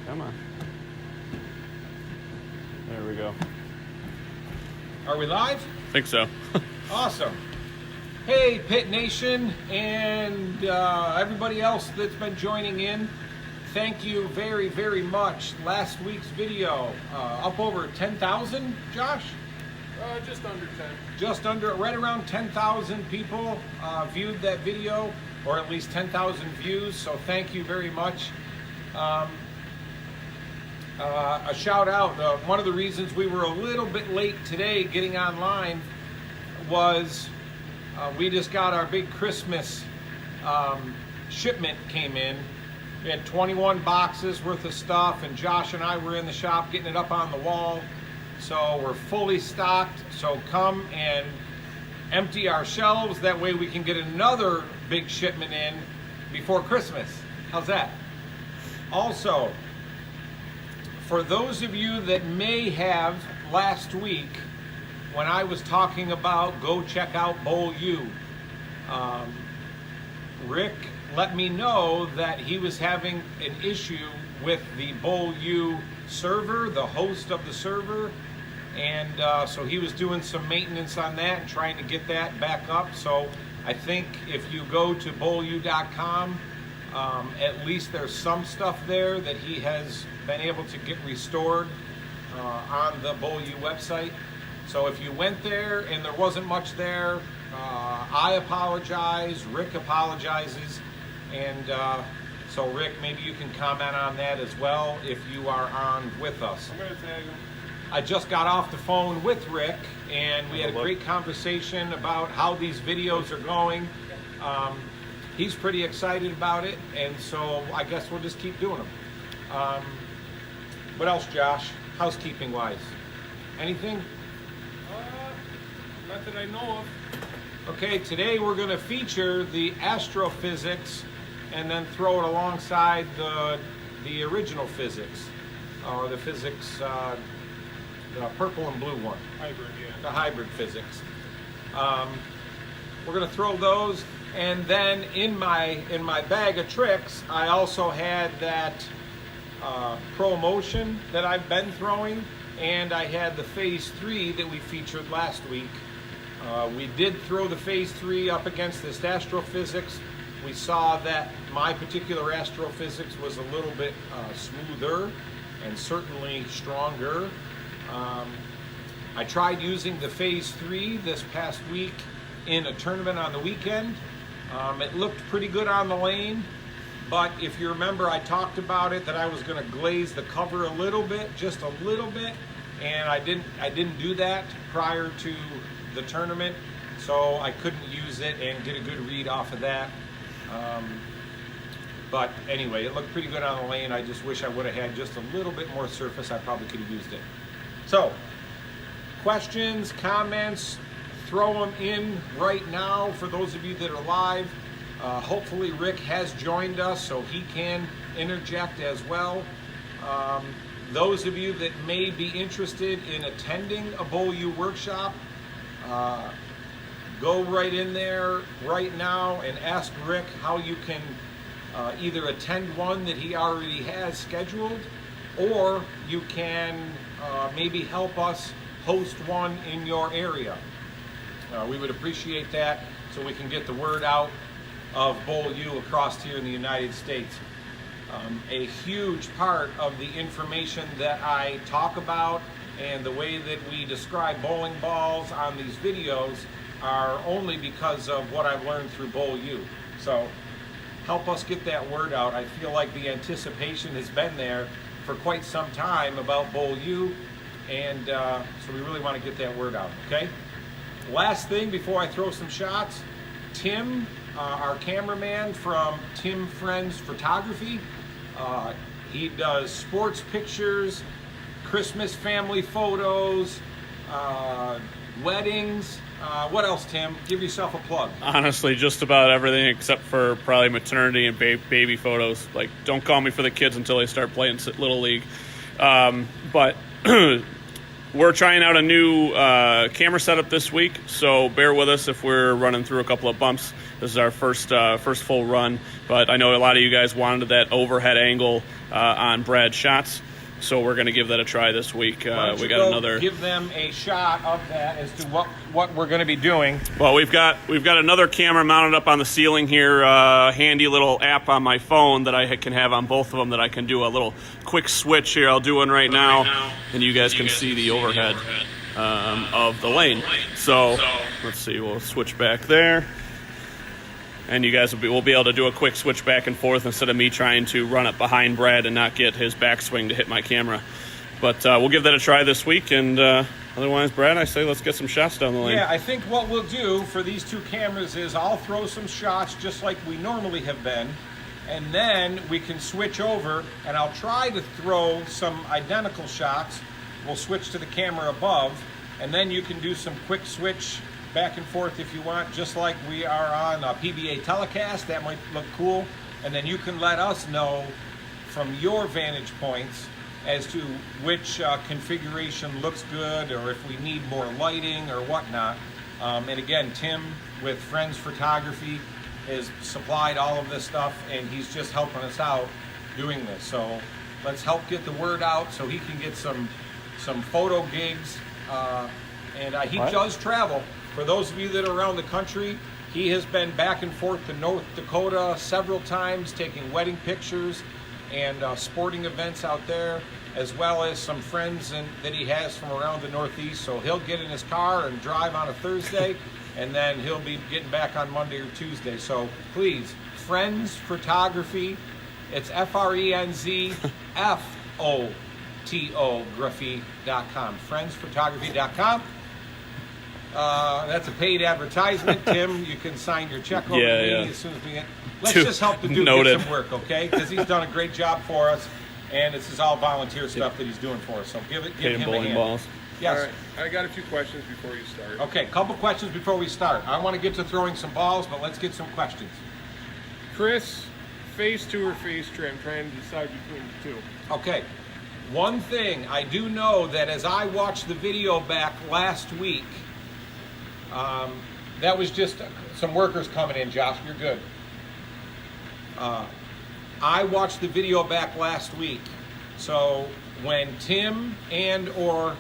Come on. There we go. Are we live? Think so. Awesome. Hey, Pit Nation and everybody else that's been joining in. Thank you very, very much. Last week's video, up over 10,000, Josh? Just under 10. Just under, right around 10,000 people viewed that video, or at least 10,000 views, so thank you very much. A shout out, one of the reasons we were a little bit late today getting online was we just got our big Christmas shipment came in. We had 21 boxes worth of stuff, and Josh and I were in the shop getting it up on the wall. So we're fully stocked, so come and empty our shelves. That way we can get another big shipment in before Christmas. How's that? Also, for those of you that may have last week, when I was talking about go check out Bowl U, Rick let me know that he was having an issue with the Bowl U server, the host of the server, and so he was doing some maintenance on that and trying to get that back up. So I think if you go to bowlu.com, at least there's some stuff there that he has been able to get restored on the Bowl U website. So if you went there and there wasn't much there, I apologize, Rick apologizes, and so Rick, maybe you can comment on that as well if you are on with us. I'm going to tag him. I just got off the phone with Rick, and we had a great conversation about how these videos are going. He's pretty excited about it, and so I guess we'll just keep doing them. What else, Josh? Housekeeping wise, anything? Not that I know of. Okay, today we're going to feature the astrophysics and then throw it alongside the original physics, or the physics, the purple and blue one. Hybrid, yeah. The hybrid physics. We're going to throw those, and then in my bag of tricks, I also had that ProMotion that I've been throwing, and I had the Phase 3 that we featured last week. We did throw the Phase 3 up against this astrophysics. We saw that my particular astrophysics was a little bit smoother and certainly stronger. I tried using the Phase 3 this past week in a tournament on the weekend. It looked pretty good on the lane, but if you remember, I talked about it that I was going to glaze the cover a little bit, just a little bit, and I didn't do that prior to the tournament, so I couldn't use it and get a good read off of that. But anyway, it looked pretty good on the lane. I just wish I would have had just a little bit more surface. I probably could have used it. So, questions, comments, throw them in right now for those of you that are live. Hopefully Rick has joined us so he can interject as well. Those of you that may be interested in attending a Bowl U workshop, go right in there right now and ask Rick how you can either attend one that he already has scheduled, or you can maybe help us host one in your area. We would appreciate that so we can get the word out of Bowl U across here in the United States. A huge part of the information that I talk about and the way that we describe bowling balls on these videos are only because of what I've learned through Bowl U. So help us get that word out. I feel like the anticipation has been there for quite some time about Bowl U, and so we really want to get that word out, okay? Last thing before I throw some shots, Tim, our cameraman from Tim Friends Photography, he does sports pictures, Christmas family photos, weddings. What else, Tim? Give yourself a plug. Honestly, just about everything except for probably maternity and baby photos. Like, don't call me for the kids until they start playing Little League. But we're trying out a new camera setup this week, so bear with us if we're running through a couple of bumps. This is our first full run, but I know a lot of you guys wanted that overhead angle on Brad's shots, so we're going to give that a try this week. Why don't We you got go another. give them a shot of that as to what we're going to be doing. Well, we've got another camera mounted up on the ceiling here. Handy little app on my phone that I can have on both of them that I can do a little quick switch here. I'll do one right now, and you guys can see the overhead of the lane. So let's see. We'll switch back there. And you guys will be able to do a quick switch back and forth instead of me trying to run up behind Brad and not get his backswing to hit my camera. But we'll give that a try this week. And otherwise, Brad, I say let's get some shots down the lane. Yeah, I think what we'll do for these two cameras is I'll throw some shots just like we normally have been. And then we can switch over and I'll try to throw some identical shots. We'll switch to the camera above. And then you can do some quick switch back and forth if you want, just like we are on a PBA telecast. That might look cool. And then you can let us know from your vantage points as to which configuration looks good, or if we need more lighting or whatnot. And again, Tim with Friends Photography has supplied all of this stuff, and he's just helping us out doing this. So let's help get the word out so he can get some photo gigs. And he does travel. For those of you that are around the country, he has been back and forth to North Dakota several times, taking wedding pictures and sporting events out there, as well as some friends that he has from around the Northeast. So he'll get in his car and drive on a Thursday, and then he'll be getting back on Monday or Tuesday. So please, Friends Photography, it's FRENZFOTO.com, friendsphotography.com. That's a paid advertisement. Tim, you can sign your check over to me as soon as we get. Let's just help the dude get some work, okay? Because he's done a great job for us, and this is all volunteer stuff that he's doing for us. So give him a hand. Balls. Yes. All right, I got a few questions before you start. Okay, couple questions before we start. I want to get to throwing some balls, but let's get some questions. Chris, phase 2 or phase 3? I'm trying to decide between the two. Okay. One thing I do know that as I watched the video back last week, that was just some workers coming in, Josh. You're good. I watched the video back last week. So when Tim and or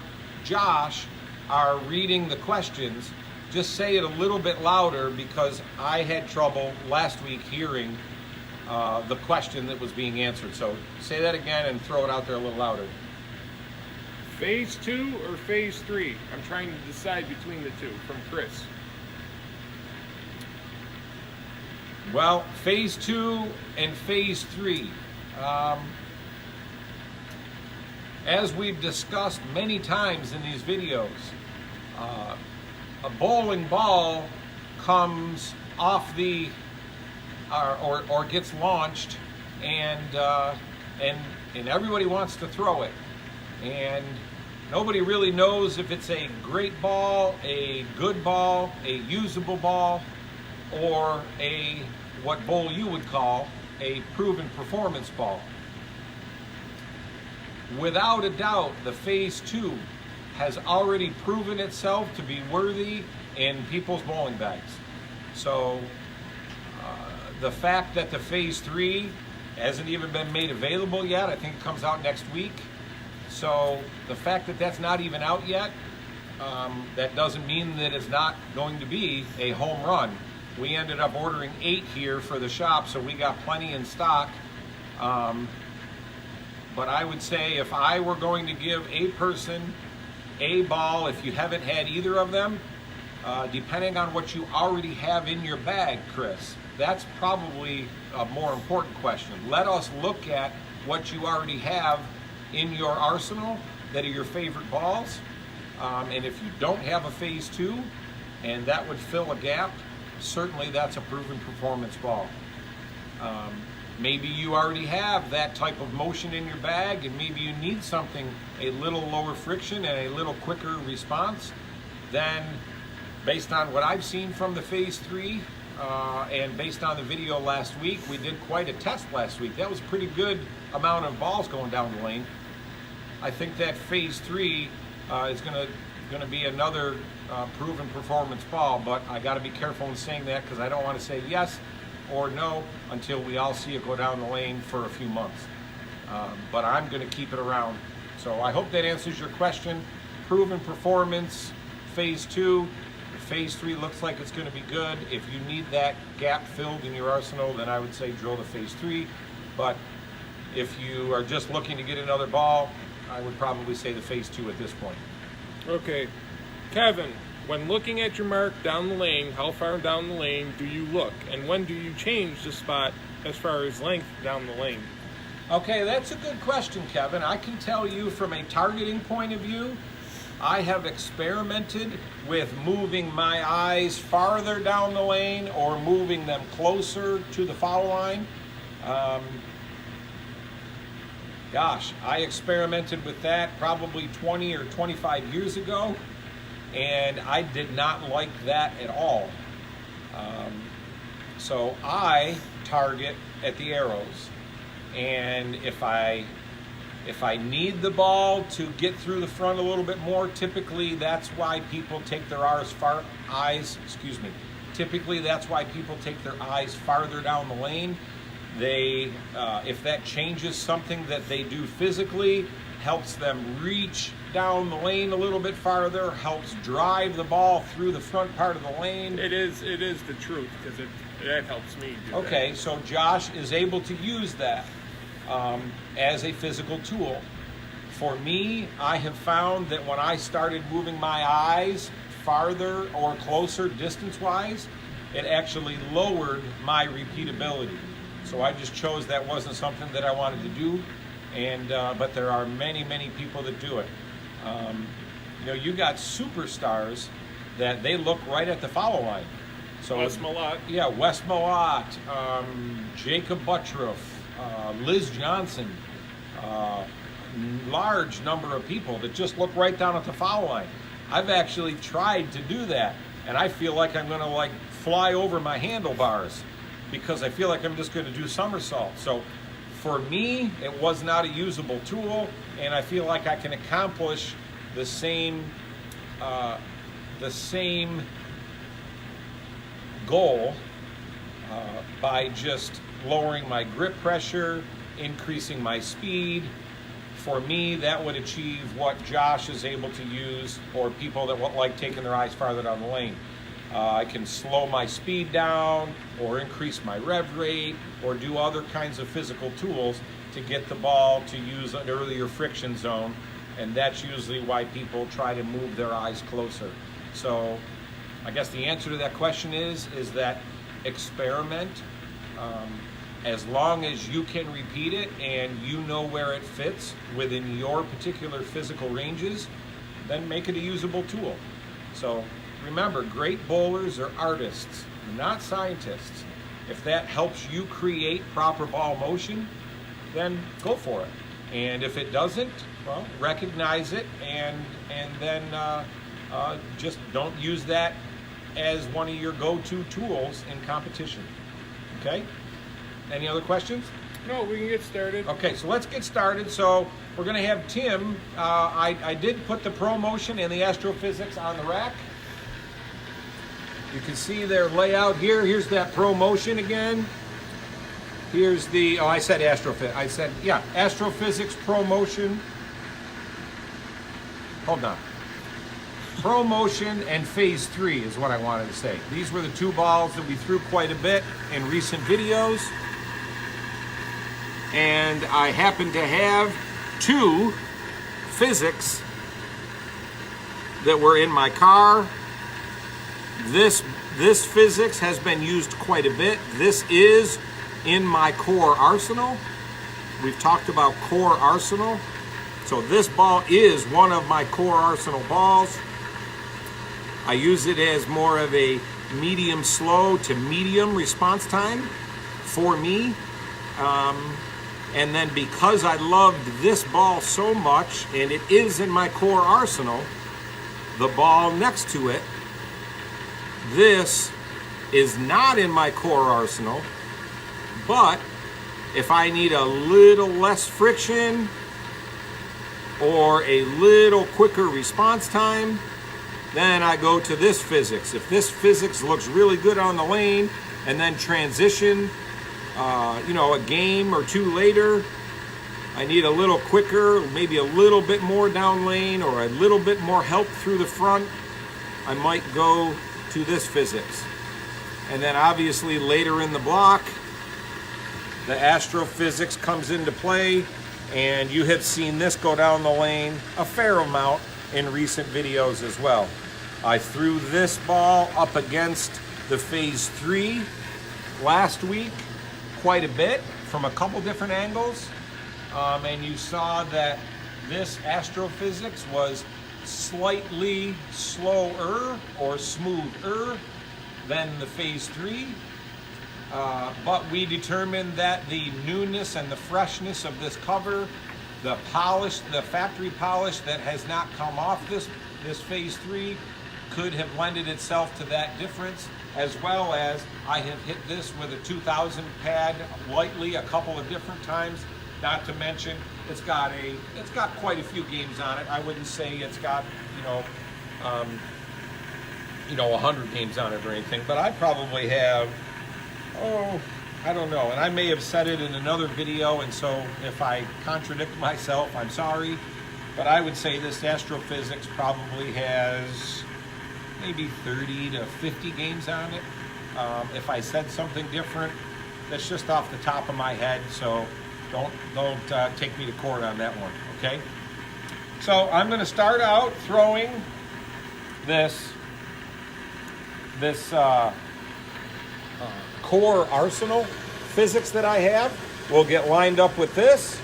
Josh are reading the questions, just say it a little bit louder, because I had trouble last week hearing the question that was being answered. So say that again and throw it out there a little louder. Phase 2 or phase 3? I'm trying to decide between the two, from Chris. Well, phase 2 and phase 3. As we've discussed many times in these videos, a bowling ball comes off the or gets launched, and everybody wants to throw it, and nobody really knows if it's a great ball, a good ball, a usable ball, or what bowl you would call a proven performance ball. Without a doubt, the phase 2 has already proven itself to be worthy in people's bowling bags. So the fact that the phase 3 hasn't even been made available yet, I think it comes out next week. So the fact that that's not even out yet, that doesn't mean that it's not going to be a home run. We ended up ordering 8 here for the shop, so we got plenty in stock. But I would say if I were going to give a person a ball, if you haven't had either of them, depending on what you already have in your bag, Chris, that's probably a more important question. Let us look at what you already have in your arsenal that are your favorite balls. And if you don't have a phase 2 and that would fill a gap, certainly that's a proven performance ball. Maybe you already have that type of motion in your bag, and maybe you need something a little lower friction and a little quicker response. Then, based on what I've seen from the phase 3 and based on the video last week, we did quite a test last week. That was a pretty good amount of balls going down the lane. I think that phase 3 is going to going to be another proven performance ball, but I got to be careful in saying that because I don't want to say yes or no until we all see it go down the lane for a few months. But I'm going to keep it around. So I hope that answers your question. Proven performance, phase 2. Phase 3 looks like it's going to be good. If you need that gap filled in your arsenal, then I would say drill to phase 3. But if you are just looking to get another ball, I would probably say the phase 2 at this point. Okay, Kevin, when looking at your mark down the lane, how far down the lane do you look? And when do you change the spot as far as length down the lane? Okay, that's a good question, Kevin. I can tell you from a targeting point of view, I have experimented with moving my eyes farther down the lane or moving them closer to the foul line. Gosh, I experimented with that probably 20 or 25 years ago, and I did not like that at all. So I target at the arrows, and if I need the ball to get through the front a little bit more, typically that's why people take their Typically that's why people take their eyes farther down the lane. They, if that changes something that they do physically, helps them reach down the lane a little bit farther, helps drive the ball through the front part of the lane. It is the truth, because that helps me do Okay, that. so Josh is able to use that as a physical tool. For me, I have found that when I started moving my eyes farther or closer distance-wise, it actually lowered my repeatability. So I just chose that wasn't something that I wanted to do, and but there are many, many people that do it. You know, you got superstars that they look right at the foul line. So Wes Malott. Yeah, Wes Malott, Jacob Buttroff, Liz Johnson, large number of people that just look right down at the foul line. I've actually tried to do that, and I feel like I'm going to like fly over my handlebars because I feel like I'm just going to do somersaults. So for me, it was not a usable tool, and I feel like I can accomplish the same goal by just lowering my grip pressure, increasing my speed. For me, that would achieve what Josh is able to use, or people that like taking their eyes farther down the lane. I can slow my speed down, or increase my rev rate, or do other kinds of physical tools to get the ball to use an earlier friction zone, and that's usually why people try to move their eyes closer. So I guess the answer to that question is that experiment. As long as you can repeat it and you know where it fits within your particular physical ranges, then make it a usable tool. So remember, great bowlers are artists, not scientists. If that helps you create proper ball motion, then go for it. And if it doesn't, well, recognize it and then just don't use that as one of your go-to tools in competition. Okay? Any other questions? No, we can get started. Okay, so let's get started. So we're going to have Tim. I did put the Pro Motion and the Astrophysics on the rack. You can see their layout here. Here's that Pro Motion again. Here's the, I said Astrophysics Pro Motion. Hold on. Pro Motion and Phase 3 is what I wanted to say. These were the two balls that we threw quite a bit in recent videos. And I happen to have two physics that were in my car. This physics has been used quite a bit. This is in my core arsenal. We've talked about core arsenal. So this ball is one of my core arsenal balls. I use it as more of a medium slow to medium response time for me. And then because I loved this ball so much, and it is in my core arsenal, the ball next to it, this is not in my core arsenal, but if I need a little less friction or a little quicker response time, then I go to this physics. If this physics looks really good on the lane, and then transition, a game or two later, I need a little quicker, maybe a little bit more down lane or a little bit more help through the front, I might go to this physics. And then obviously later in the block, the astrophysics comes into play, and you have seen this go down the lane a fair amount in recent videos as well. I threw this ball up against the phase 3 last week quite a bit from a couple different angles, and you saw that this astrophysics was slightly slower or smoother than the phase 3, but we determined that the newness and the freshness of this cover, the polish, the factory polish that has not come off this phase 3, could have lended itself to that difference, as well as I have hit this with a 2000 pad lightly a couple of different times. Not to mention, it's got quite a few games on it. I wouldn't say it's got 100 games on it or anything, but I probably have, I don't know, and I may have said it in another video, and so if I contradict myself, I'm sorry, but I would say this astrophysics probably has maybe 30 to 50 games on it. If I said something different, that's just off the top of my head, so don't take me to court on that one, okay? So I'm going to start out throwing this core arsenal physics that I have. We'll get lined up with this.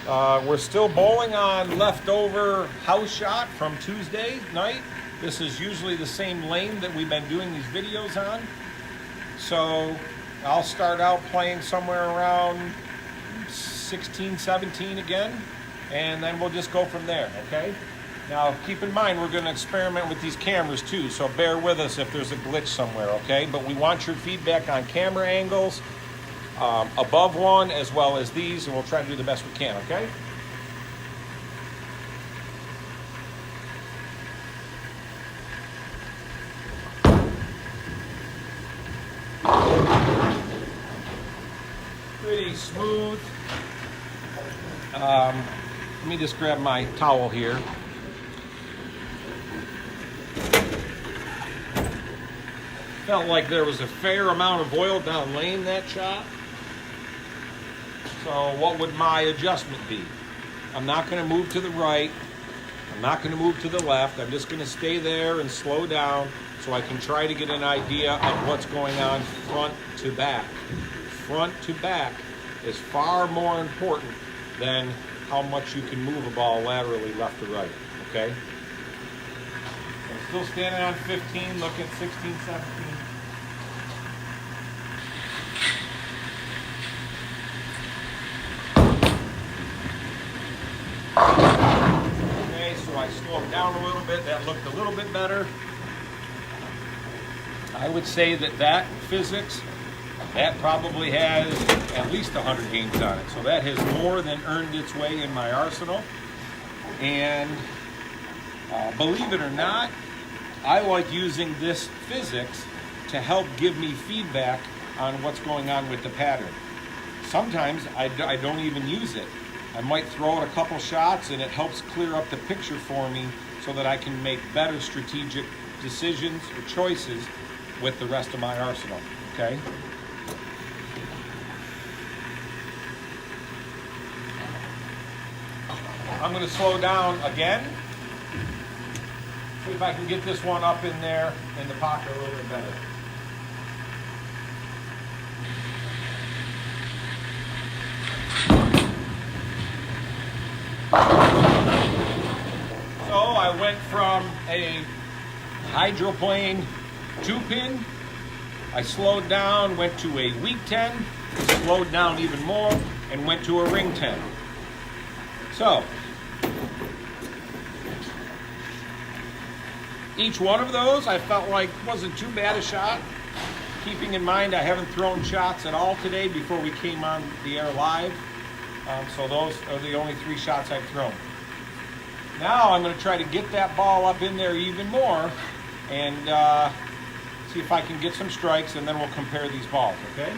We're still bowling on leftover house shot from Tuesday night. This is usually the same lane that we've been doing these videos on. So I'll start out playing somewhere around 16, 17 again, and then we'll just go from there, okay? Now, keep in mind, we're going to experiment with these cameras too, so bear with us if there's a glitch somewhere, okay? But we want your feedback on camera angles, above one, as well as these, and we'll try to do the best we can, okay? Pretty smooth. Let me just grab my towel here. Felt like there was a fair amount of oil down lane that shot. So what would my adjustment be? I'm not going to move to the right. I'm not going to move to the left. I'm just going to stay there and slow down so I can try to get an idea of what's going on front to back. Front to back is far more important than how much you can move a ball laterally left to right, okay? I'm still standing on 15, looking at 16, 17. Okay, so I slowed down a little bit. That looked a little bit better. I would say that physics, that probably has at least 100 games on it. So that has more than earned its way in my arsenal. And believe it or not, I like using this physics to help give me feedback on what's going on with the pattern. Sometimes I don't even use it. I might throw it a couple shots and it helps clear up the picture for me so that I can make better strategic decisions or choices with the rest of my arsenal, okay? I'm going to slow down again. See if I can get this one up in there in the pocket a little bit better. So I went from a hydroplane 2-pin, I slowed down, went to a weak 10, slowed down even more, and went to a ring 10. So, each one of those I felt like wasn't too bad a shot. Keeping in mind I haven't thrown shots at all today before we came on the air live. So those are the only 3 shots I've thrown. Now I'm going to try to get that ball up in there even more and see if I can get some strikes, and then we'll compare these balls, okay?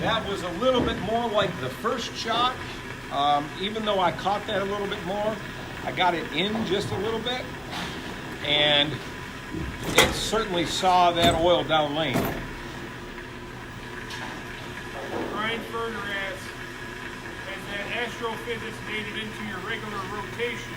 That was a little bit more like the first shot. Even though I caught that a little bit more, I got it in just a little bit, and it certainly saw that oil down lane. Brian Furter asks, has that astrophysics made it into your regular rotation?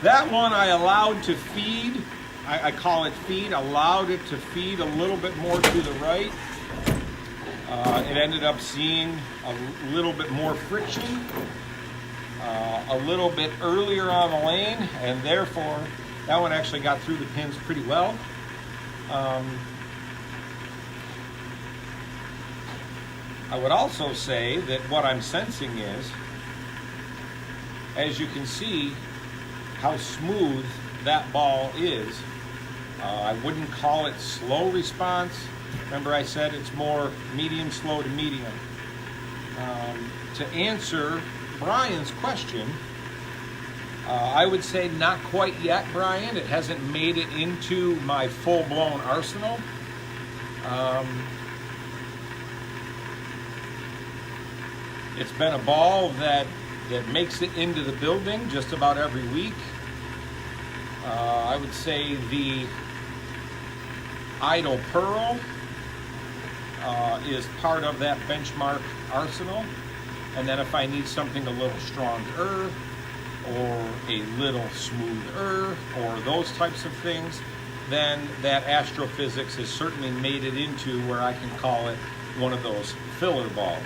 That one I allowed to feed. I call it feed. Allowed it to feed a little bit more to the right. It ended up seeing a little bit more friction, a little bit earlier on the lane, and therefore that one actually got through the pins pretty well. I would also say that what I'm sensing is, as you can see, how smooth that ball is. I wouldn't call it slow response. Remember I said it's more medium, slow to medium. To answer Brian's question, I would say not quite yet, Brian. It hasn't made it into my full-blown arsenal. It's been a ball that makes it into the building just about every week. I would say the Idle Pearl is part of that benchmark arsenal. And then if I need something a little stronger or a little smoother or those types of things, then that astrophysics has certainly made it into where I can call it one of those filler balls.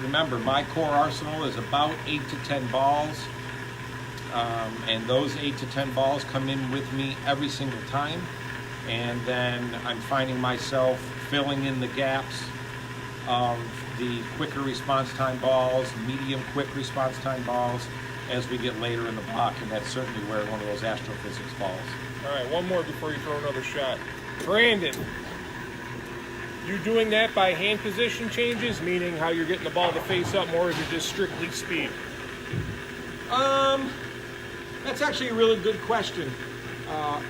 Remember, my core arsenal is about 8 to 10 balls, and those 8 to 10 balls come in with me every single time, and then I'm finding myself filling in the gaps of the quicker response time balls, medium quick response time balls, as we get later in the block, and that's certainly where one of those astrophysics falls. All right, one more before you throw another shot. Brandon, you doing that by hand position changes, meaning how you're getting the ball to face up more, or is it just strictly speed? That's actually a really good question.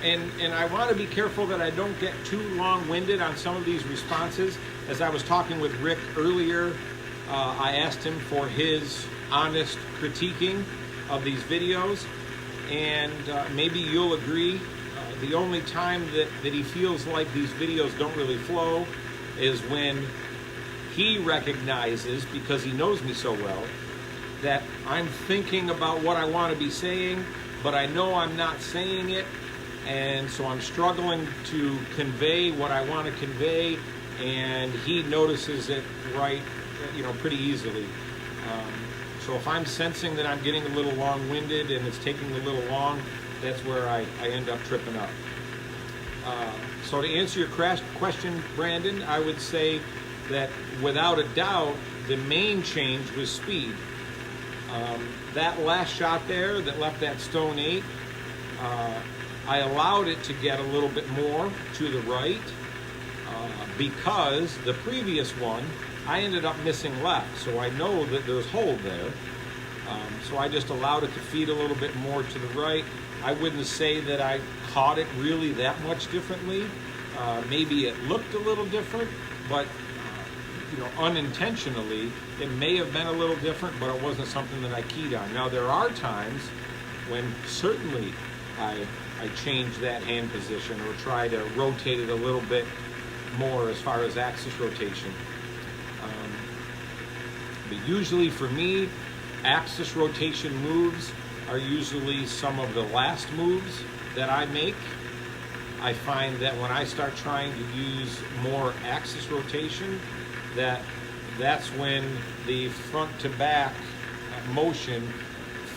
And I want to be careful that I don't get too long-winded on some of these responses. As I was talking with Rick earlier, I asked him for his honest critiquing of these videos, and maybe you'll agree, the only time that he feels like these videos don't really flow is when he recognizes, because he knows me so well, that I'm thinking about what I want to be saying, but I know I'm not saying it, and so I'm struggling to convey what I want to convey, and he notices it pretty easily. So if I'm sensing that I'm getting a little long-winded and it's taking a little long, that's where I end up tripping up. So to answer your question, Brandon, I would say that without a doubt, the main change was speed. That last shot there that left that stone 8, I allowed it to get a little bit more to the right because the previous one, I ended up missing left. So I know that there's hold there. So I just allowed it to feed a little bit more to the right. I wouldn't say that I caught it really that much differently. Maybe it looked a little different, but unintentionally, it may have been a little different, but it wasn't something that I keyed on. Now, there are times when certainly I change that hand position or try to rotate it a little bit more as far as axis rotation. But usually for me, axis rotation moves are usually some of the last moves that I make. I find that when I start trying to use more axis rotation, that's when the front to back motion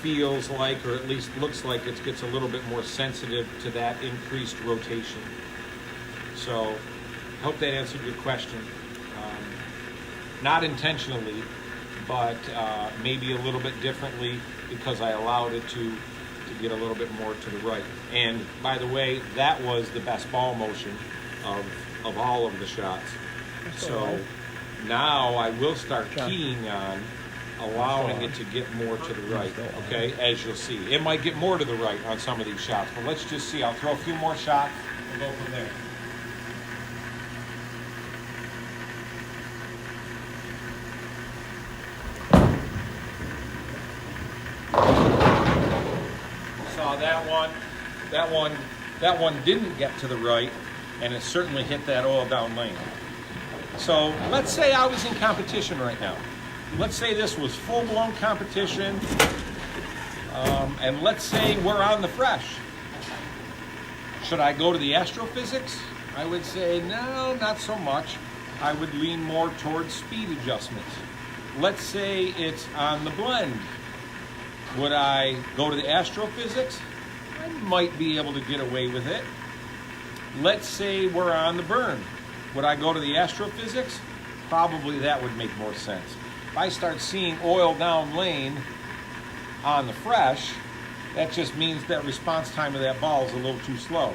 feels like, or at least looks like, it gets a little bit more sensitive to that increased rotation. So I hope that answered your question. Not intentionally, but maybe a little bit differently because I allowed it to get a little bit more to the right. And by the way, that was the best ball motion of all of the shots. So now I will start keying on allowing it to get more to the right, okay, as you'll see. It might get more to the right on some of these shots, but let's just see. I'll throw a few more shots and go from there. Saw that one. That one didn't get to the right, and it certainly hit that oil down lane. So let's say I was in competition right now. Let's say this was full-blown competition, and let's say we're on the fresh. Should I go to the astrophysics? I would say no, not so much. I would lean more towards speed adjustments. Let's say it's on the blend. Would I go to the astrophysics? I might be able to get away with it. Let's say we're on the burn. Would I go to the astrophysics? Probably that would make more sense. If I start seeing oil down lane on the fresh, that just means that response time of that ball is a little too slow.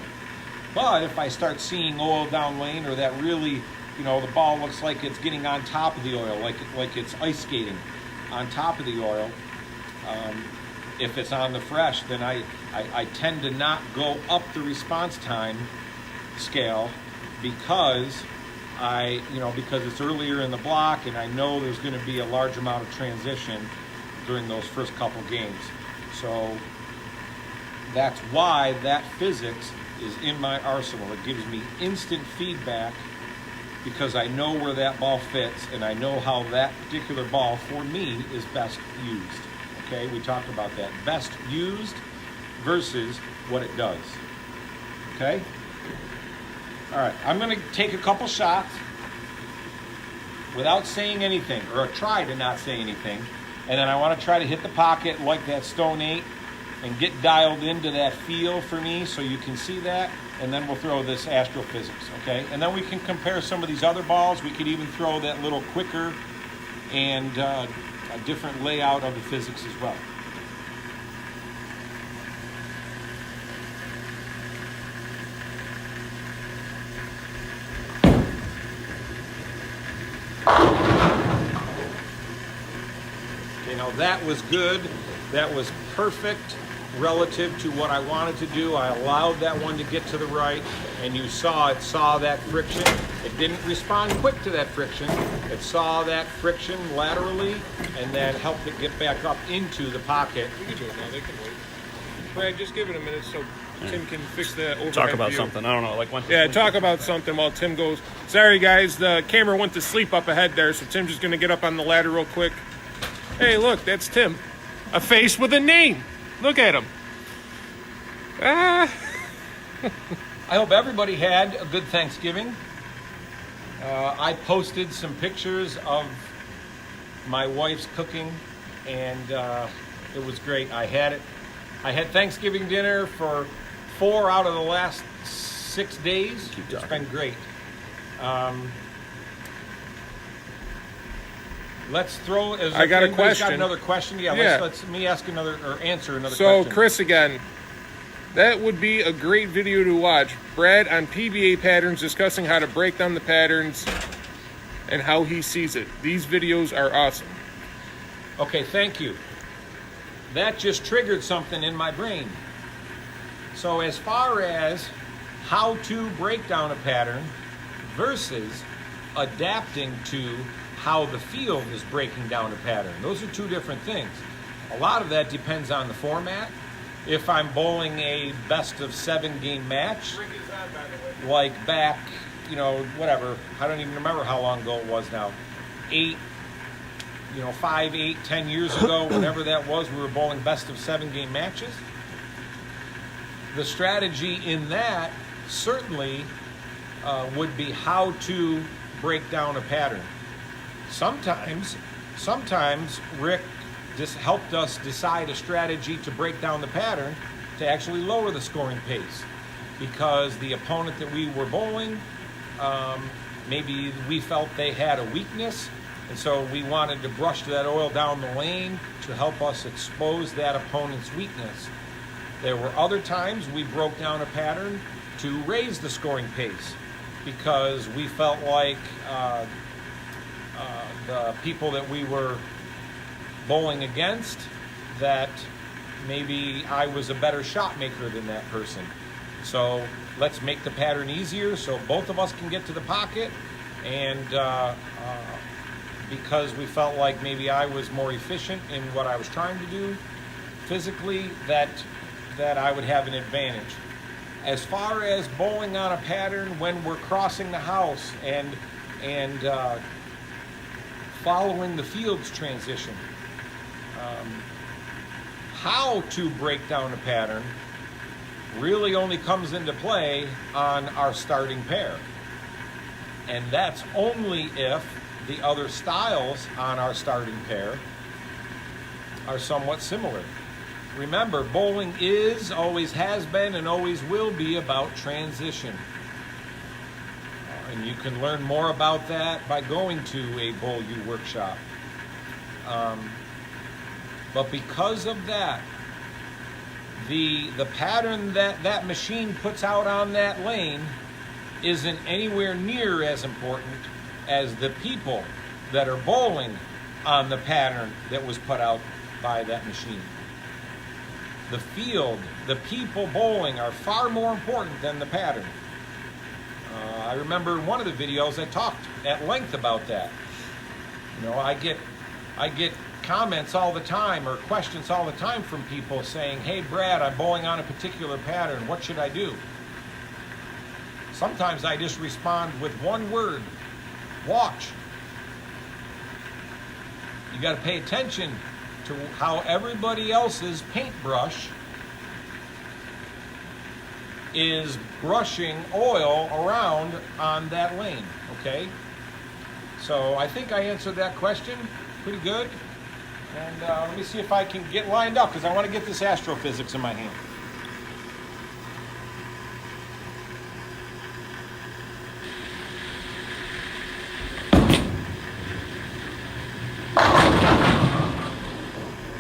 But if I start seeing oil down lane, or that really, the ball looks like it's getting on top of the oil, like it's ice skating on top of the oil, if it's on the fresh, then I tend to not go up the response time scale because because it's earlier in the block and I know there's going to be a large amount of transition during those first couple games. So that's why that physics is in my arsenal. It gives me instant feedback because I know where that ball fits and I know how that particular ball for me is best used. Okay, we talked about that. Best used versus what it does. Okay? All right, I'm going to take a couple shots without saying anything, or try to not say anything, and then I want to try to hit the pocket like that Stone 8 and get dialed into that feel for me so you can see that, and then we'll throw this astrophysics, okay? And then we can compare some of these other balls. We could even throw that little quicker and a different layout of the physics as well. Now that was good. That was perfect relative to what I wanted to do. I allowed that one to get to the right, and you saw that friction. It didn't respond quick to that friction. It saw that friction laterally and then helped it get back up into the pocket. We can do it now. They can wait. Brad, just give it a minute so Tim can fix the overhead Talk about view. something. I don't know, like when. Yeah, talk about something while Tim goes. Sorry, guys. The camera went to sleep up ahead there, so Tim's just going to get up on the ladder real quick. Hey, look, that's Tim. A face with a name. Look at him. I hope everybody had a good Thanksgiving. I posted some pictures of my wife's cooking, and it was great. I had Thanksgiving dinner for 4 out of the last 6 days. It's been great. Let's throw. I got a question. Got another question? Yeah. Yeah. Let me ask another or answer another So, question. Chris again. That would be a great video to watch. Brad on PBA patterns discussing how to break down the patterns and how he sees it. These videos are awesome. Okay, thank you. That just triggered something in my brain. So as far as how to break down a pattern versus adapting to how the field is breaking down a pattern, those are two different things. A lot of that depends on the format. If I'm bowling a best of 7 game match, like back, whatever, I don't even remember how long ago it was now, 5, 8, 10 years ago, whenever that was, we were bowling best of 7 game matches. The strategy in that certainly would be how to break down a pattern. Sometimes Rick just helped us decide a strategy to break down the pattern to actually lower the scoring pace, because the opponent that we were bowling, maybe we felt they had a weakness, and so we wanted to brush that oil down the lane to help us expose that opponent's weakness. There were other times we broke down a pattern to raise the scoring pace, because we felt like the people that we were bowling against, that maybe I was a better shot maker than that person. So let's make the pattern easier so both of us can get to the pocket, and because we felt like maybe I was more efficient in what I was trying to do physically, that I would have an advantage. As far as bowling on a pattern when we're crossing the house and following the field's transition, how to break down a pattern really only comes into play on our starting pair. And that's only if the other styles on our starting pair are somewhat similar. Remember, bowling is, always has been, and always will be about transition. And you can learn more about that by going to a Bowl U workshop. But because of that, the pattern that machine puts out on that lane isn't anywhere near as important as the people that are bowling on the pattern that was put out by that machine. The field, the people bowling are far more important than the pattern. I remember in one of the videos I talked at length about that. You know, I get comments all the time, or questions all the time from people saying, "Hey Brad, I'm bowling on a particular pattern, what should I do?" Sometimes I just respond with one word: watch. You got to pay attention to how everybody else's paintbrush is brushing oil around on that lane, okay? So I think I answered that question pretty good. And let me see if I can get lined up, because I want to get this astrophysics in my hand.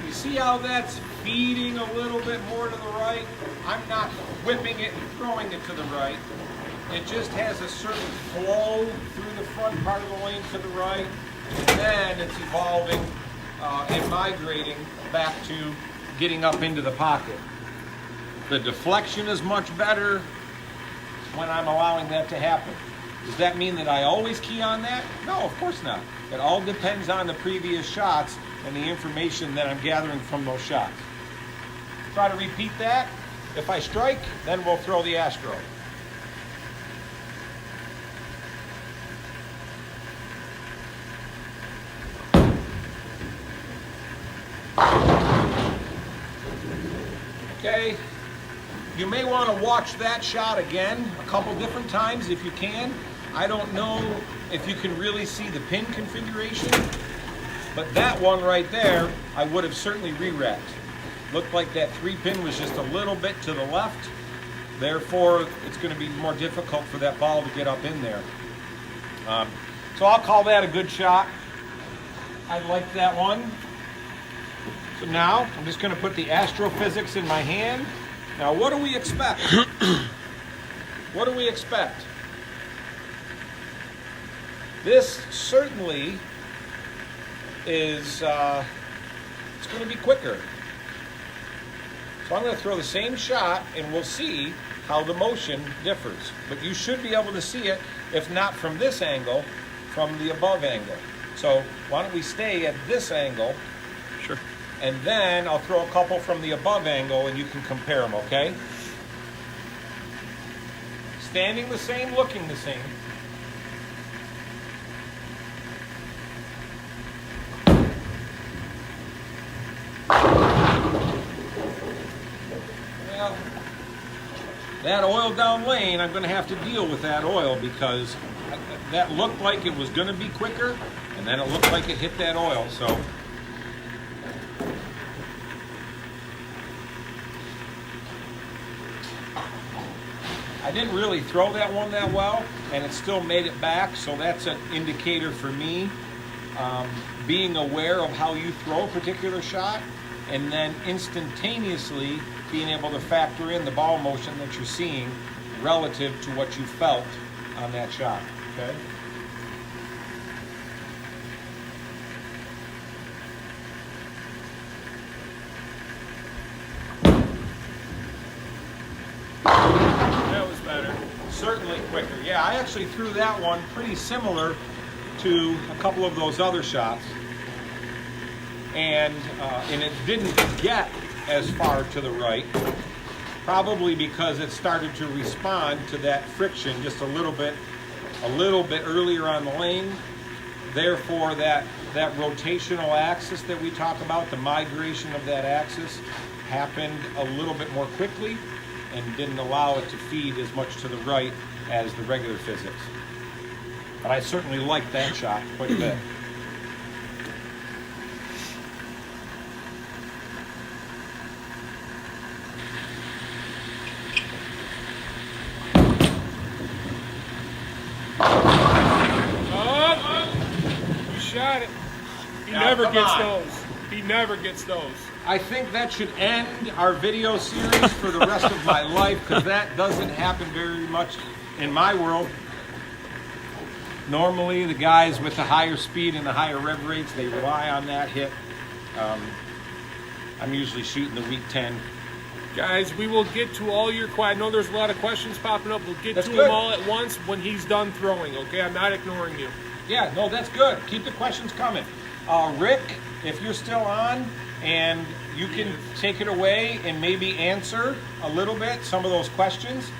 You see how that's feeding a little bit more to the right? I'm not whipping it and throwing it to the right. It just has a certain flow through the front part of the lane to the right, and then it's evolving and migrating back to getting up into the pocket. The deflection is much better when I'm allowing that to happen. Does that mean that I always key on that? No, of course not. It all depends on the previous shots and the information that I'm gathering from those shots. Try to repeat that. If I strike, then we'll throw the Astro. Okay, you may want to watch that shot again a couple different times if you can. I don't know if you can really see the pin configuration, but that one right there, I would have certainly re-racked. Looked like that 3-pin was just a little bit to the left. Therefore, it's going to be more difficult for that ball to get up in there. So I'll call that a good shot. I like that one. So now, I'm just going to put the astrophysics in my hand. Now, what do we expect? What do we expect? This certainly is, it's going to be quicker. So I'm going to throw the same shot, and we'll see how the motion differs. But you should be able to see it, if not from this angle, from the above angle. So why don't we stay at this angle? Sure. And then I'll throw a couple from the above angle, and you can compare them, okay? Standing the same, looking the same. Well, that oil down lane, I'm going to have to deal with that oil, because that looked like it was going to be quicker, and then it looked like it hit that oil, so I didn't really throw that one that well, and it still made it back, so that's an indicator for me. Being aware of how you throw a particular shot, and then instantaneously being able to factor in the ball motion that you're seeing relative to what you felt on that shot, okay? That was better. Certainly quicker. Yeah, I actually threw that one pretty similar to a couple of those other shots, and it didn't get as far to the right, probably because it started to respond to that friction just a little bit earlier on the lane. Therefore, that rotational axis that we talk about, the migration of that axis, happened a little bit more quickly and didn't allow it to feed as much to the right as the regular physics. But I certainly liked that shot quite a bit. You shot it. He Now, never come gets on. those. He never gets those. I think that should end our video series for the rest of my life, because that doesn't happen very much in my world. Normally, the guys with the higher speed and the higher rev rates, they rely on that hit. I'm usually shooting the weak 10. Guys, we will get to all your questions. I know there's a lot of questions popping up. We'll get That's to good. them all at once when he's done throwing, okay? I'm not ignoring you. Yeah, no, that's good. Keep the questions coming. Rick, if you're still on, and you can take it away and maybe answer a little bit some of those questions.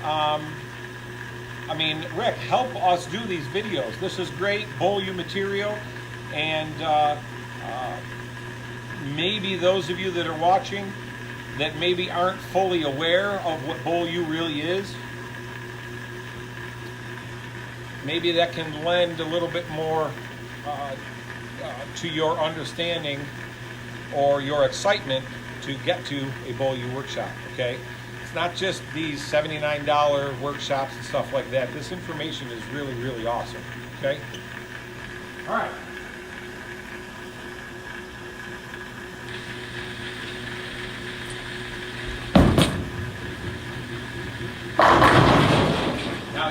I mean, Rick, help us do these videos. This is great Bowl U material, and maybe those of you that are watching that maybe aren't fully aware of what Bowl U really is, maybe that can lend a little bit more to your understanding or your excitement to get to a Bowl U workshop, okay? It's not just these $79 workshops and stuff like that. This information is really, really awesome, okay? All right.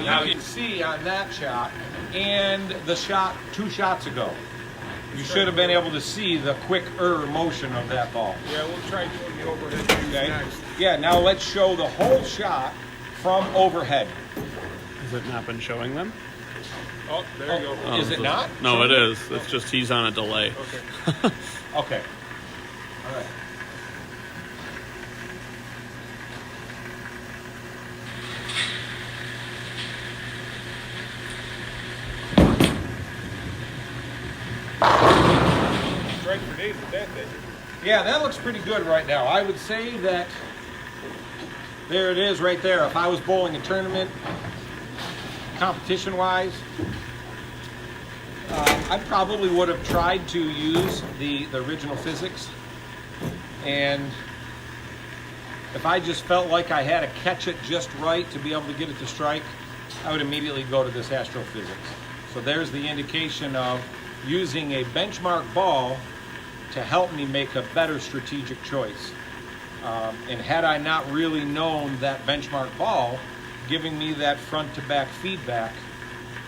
Now you can see on that shot and the shot 2 shots ago, you should have been able to see the quicker motion of that ball. Yeah, we'll try doing the overhead views Okay. next. Yeah, now let's show the whole shot from overhead. Has it not been showing them? Oh, there you go. Oh, Is it so- not? No, it is. It's just he's on a delay. Okay. Okay. All right. Strike for days with that thing. Yeah, that looks pretty good right now. I would say that there it is right there. If I was bowling a tournament, competition-wise, I probably would have tried to use the original physics. And if I just felt like I had to catch it just right to be able to get it to strike, I would immediately go to this astrophysics. So there's the indication of using a benchmark ball to help me make a better strategic choice. And had I not really known that benchmark ball giving me that front to back feedback,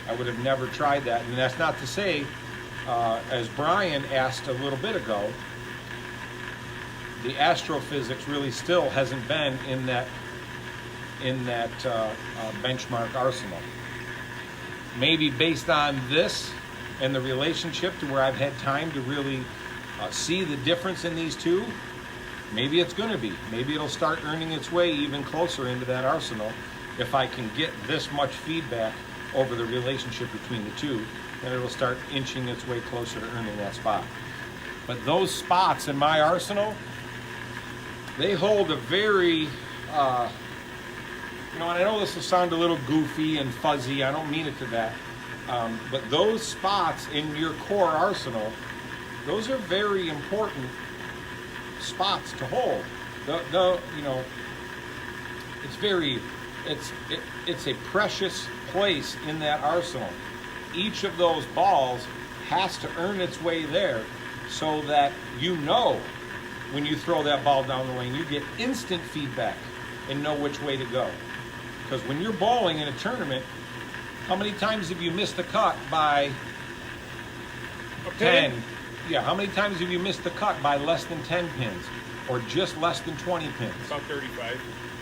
I would have never tried that. And that's not to say, as Brian asked a little bit ago, the astrophysics really still hasn't been in that benchmark arsenal. Maybe based on this and the relationship to where I've had time to really see the difference in these two, maybe it's going to be. Maybe it'll start earning its way even closer into that arsenal if I can get this much feedback over the relationship between the two, then it'll start inching its way closer to earning that spot. But those spots in my arsenal, they hold a very, and I know this will sound a little goofy and fuzzy, I don't mean it to that, but those spots in your core arsenal, those are very important spots to hold. It's very it's a precious place in that arsenal. Each of those balls has to earn its way there so that you know when you throw that ball down the lane, you get instant feedback and know which way to go. Because when you're bowling in a tournament, how many times have you missed the cut by A pin? 10? Yeah, how many times have you missed the cut by less than 10 pins or just less than 20 pins? About 35.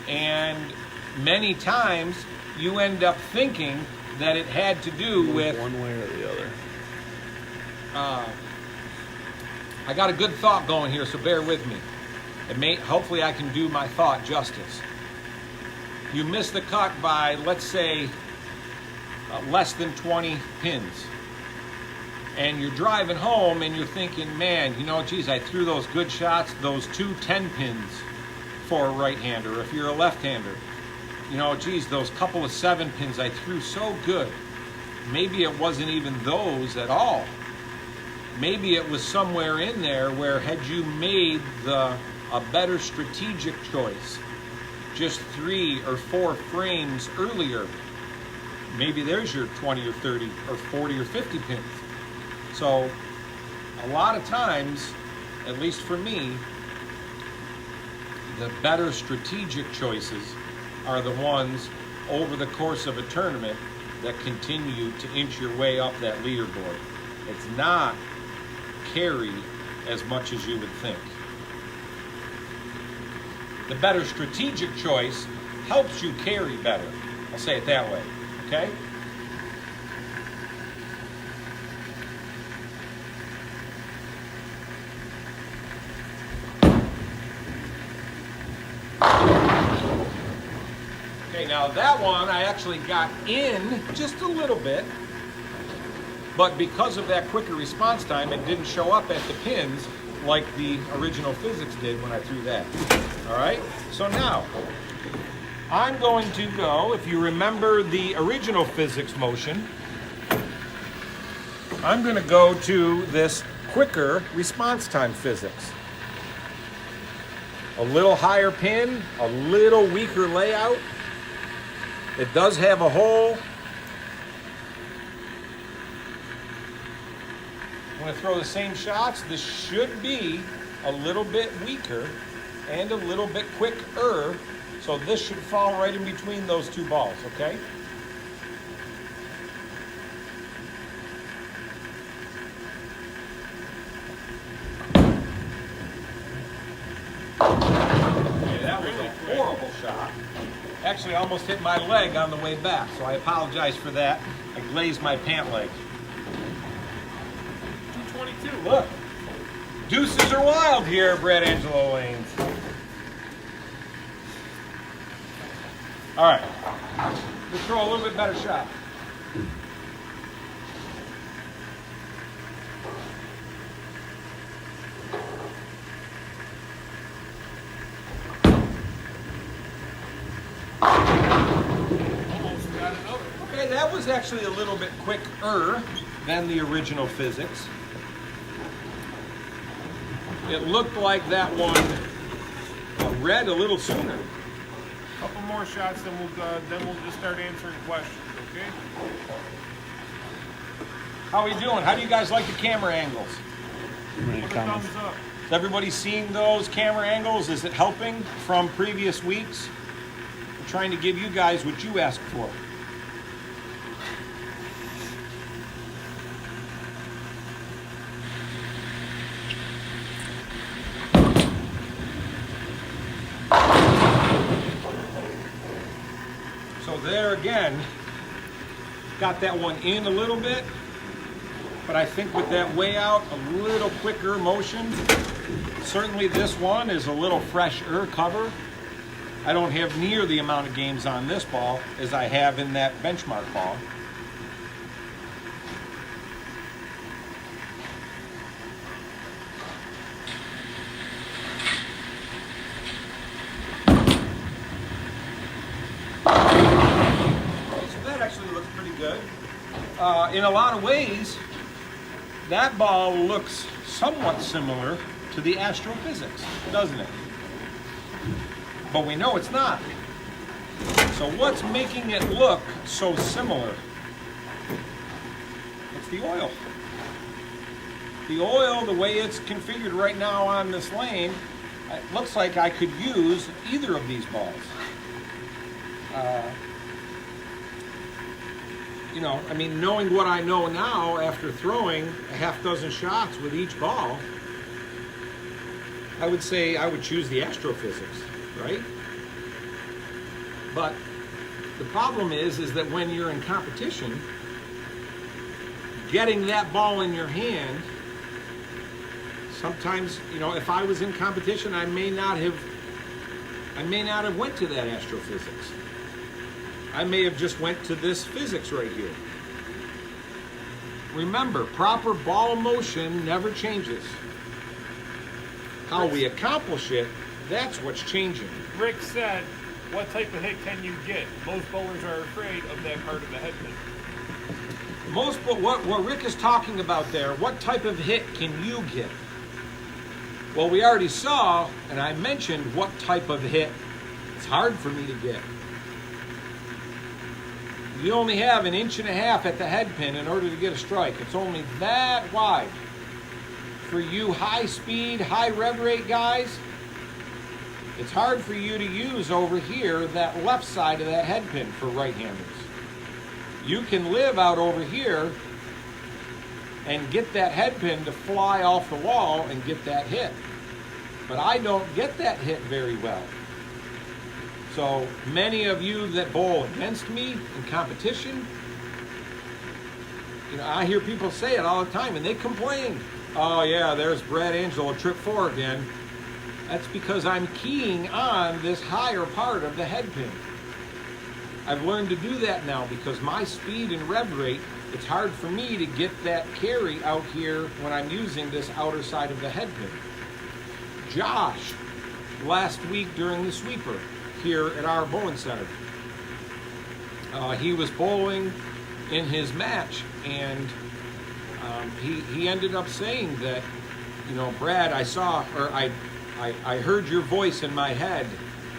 And many times you end up thinking that it had to do with, one way or the other. I got a good thought going here, so bear with me. Hopefully I can do my thought justice. You miss the cut by, let's say, less than 20 pins. And you're driving home and you're thinking, man, you know, geez, I threw those good shots, those 2 10 pins for a right-hander. If you're a left-hander, you know, geez, those couple of 7 pins I threw so good. Maybe it wasn't even those at all. Maybe it was somewhere in there where had you made a better strategic choice just 3 or 4 frames earlier, maybe there's your 20 or 30 or 40 or 50 pins. So a lot of times, at least for me, the better strategic choices are the ones over the course of a tournament that continue to inch your way up that leaderboard. It's not carry as much as you would think. The better strategic choice helps you carry better. I'll say it that way, okay? Okay, now that one I actually got in just a little bit, but because of that quicker response time, it didn't show up at the pins like the original physics did when I threw that. All right, so now I'm going to go, if you remember the original physics motion, I'm going to go to this quicker response time physics. A little higher pin, a little weaker layout. It does have a hole. I'm going to throw the same shots. This should be a little bit weaker and a little bit quicker. So this should fall right in between those 2 balls, okay? Okay, that was a horrible shot. Actually, I almost hit my leg on the way back, so I apologize for that. I glazed my pant leg. 222. Look, deuces are wild here at Brad Angelo Lanes. All right, let's throw a little bit better shot. Almost got another. Okay, that was actually a little bit quicker than the original physics. It looked like that one read a little sooner. Couple more shots, then we'll just start answering questions, okay? How are we doing? How do you guys like the camera angles? Put a thumbs up. Is everybody seeing those camera angles? Is it helping from previous weeks? We're trying to give you guys what you asked for. So there again, got that one in a little bit, but I think with that way out, a little quicker motion. Certainly this one is a little fresher cover. I don't have near the amount of games on this ball as I have in that benchmark ball. In a lot of ways, that ball looks somewhat similar to the astrophysics, doesn't it? But we know it's not. So what's making it look so similar? It's the oil. The oil, the way it's configured right now on this lane, it looks like I could use either of these balls. You know, I mean, knowing what I know now after throwing a half dozen shots with each ball, I would say I would choose the astrophysics, right? But the problem is that when you're in competition, getting that ball in your hand, sometimes, you know, if I was in competition, I may not have went to that astrophysics. I may have just went to this physics right here. Remember, proper ball motion never changes. How we accomplish it, that's what's changing. Rick said, what type of hit can you get? Most bowlers are afraid of that part of the head pin. What Rick is talking about there, what type of hit can you get? Well, we already saw, and I mentioned what type of hit it's hard for me to get. You only have 1.5 inches at the head pin in order to get a strike. It's only that wide. For you high speed, high rev rate guys, it's hard for you to use over here that left side of that head pin for right-handers. You can live out over here and get that head pin to fly off the wall and get that hit. But I don't get that hit very well. So many of you that bowl against me in competition, you know, I hear people say it all the time and they complain. Oh yeah, there's Brad Angelo, trip 4 again. That's because I'm keying on this higher part of the head pin. I've learned to do that now because my speed and rev rate, it's hard for me to get that carry out here when I'm using this outer side of the head pin. Josh, last week during the sweeper here at our bowling center, he was bowling in his match and he ended up saying that, you know, Brad, I heard your voice in my head.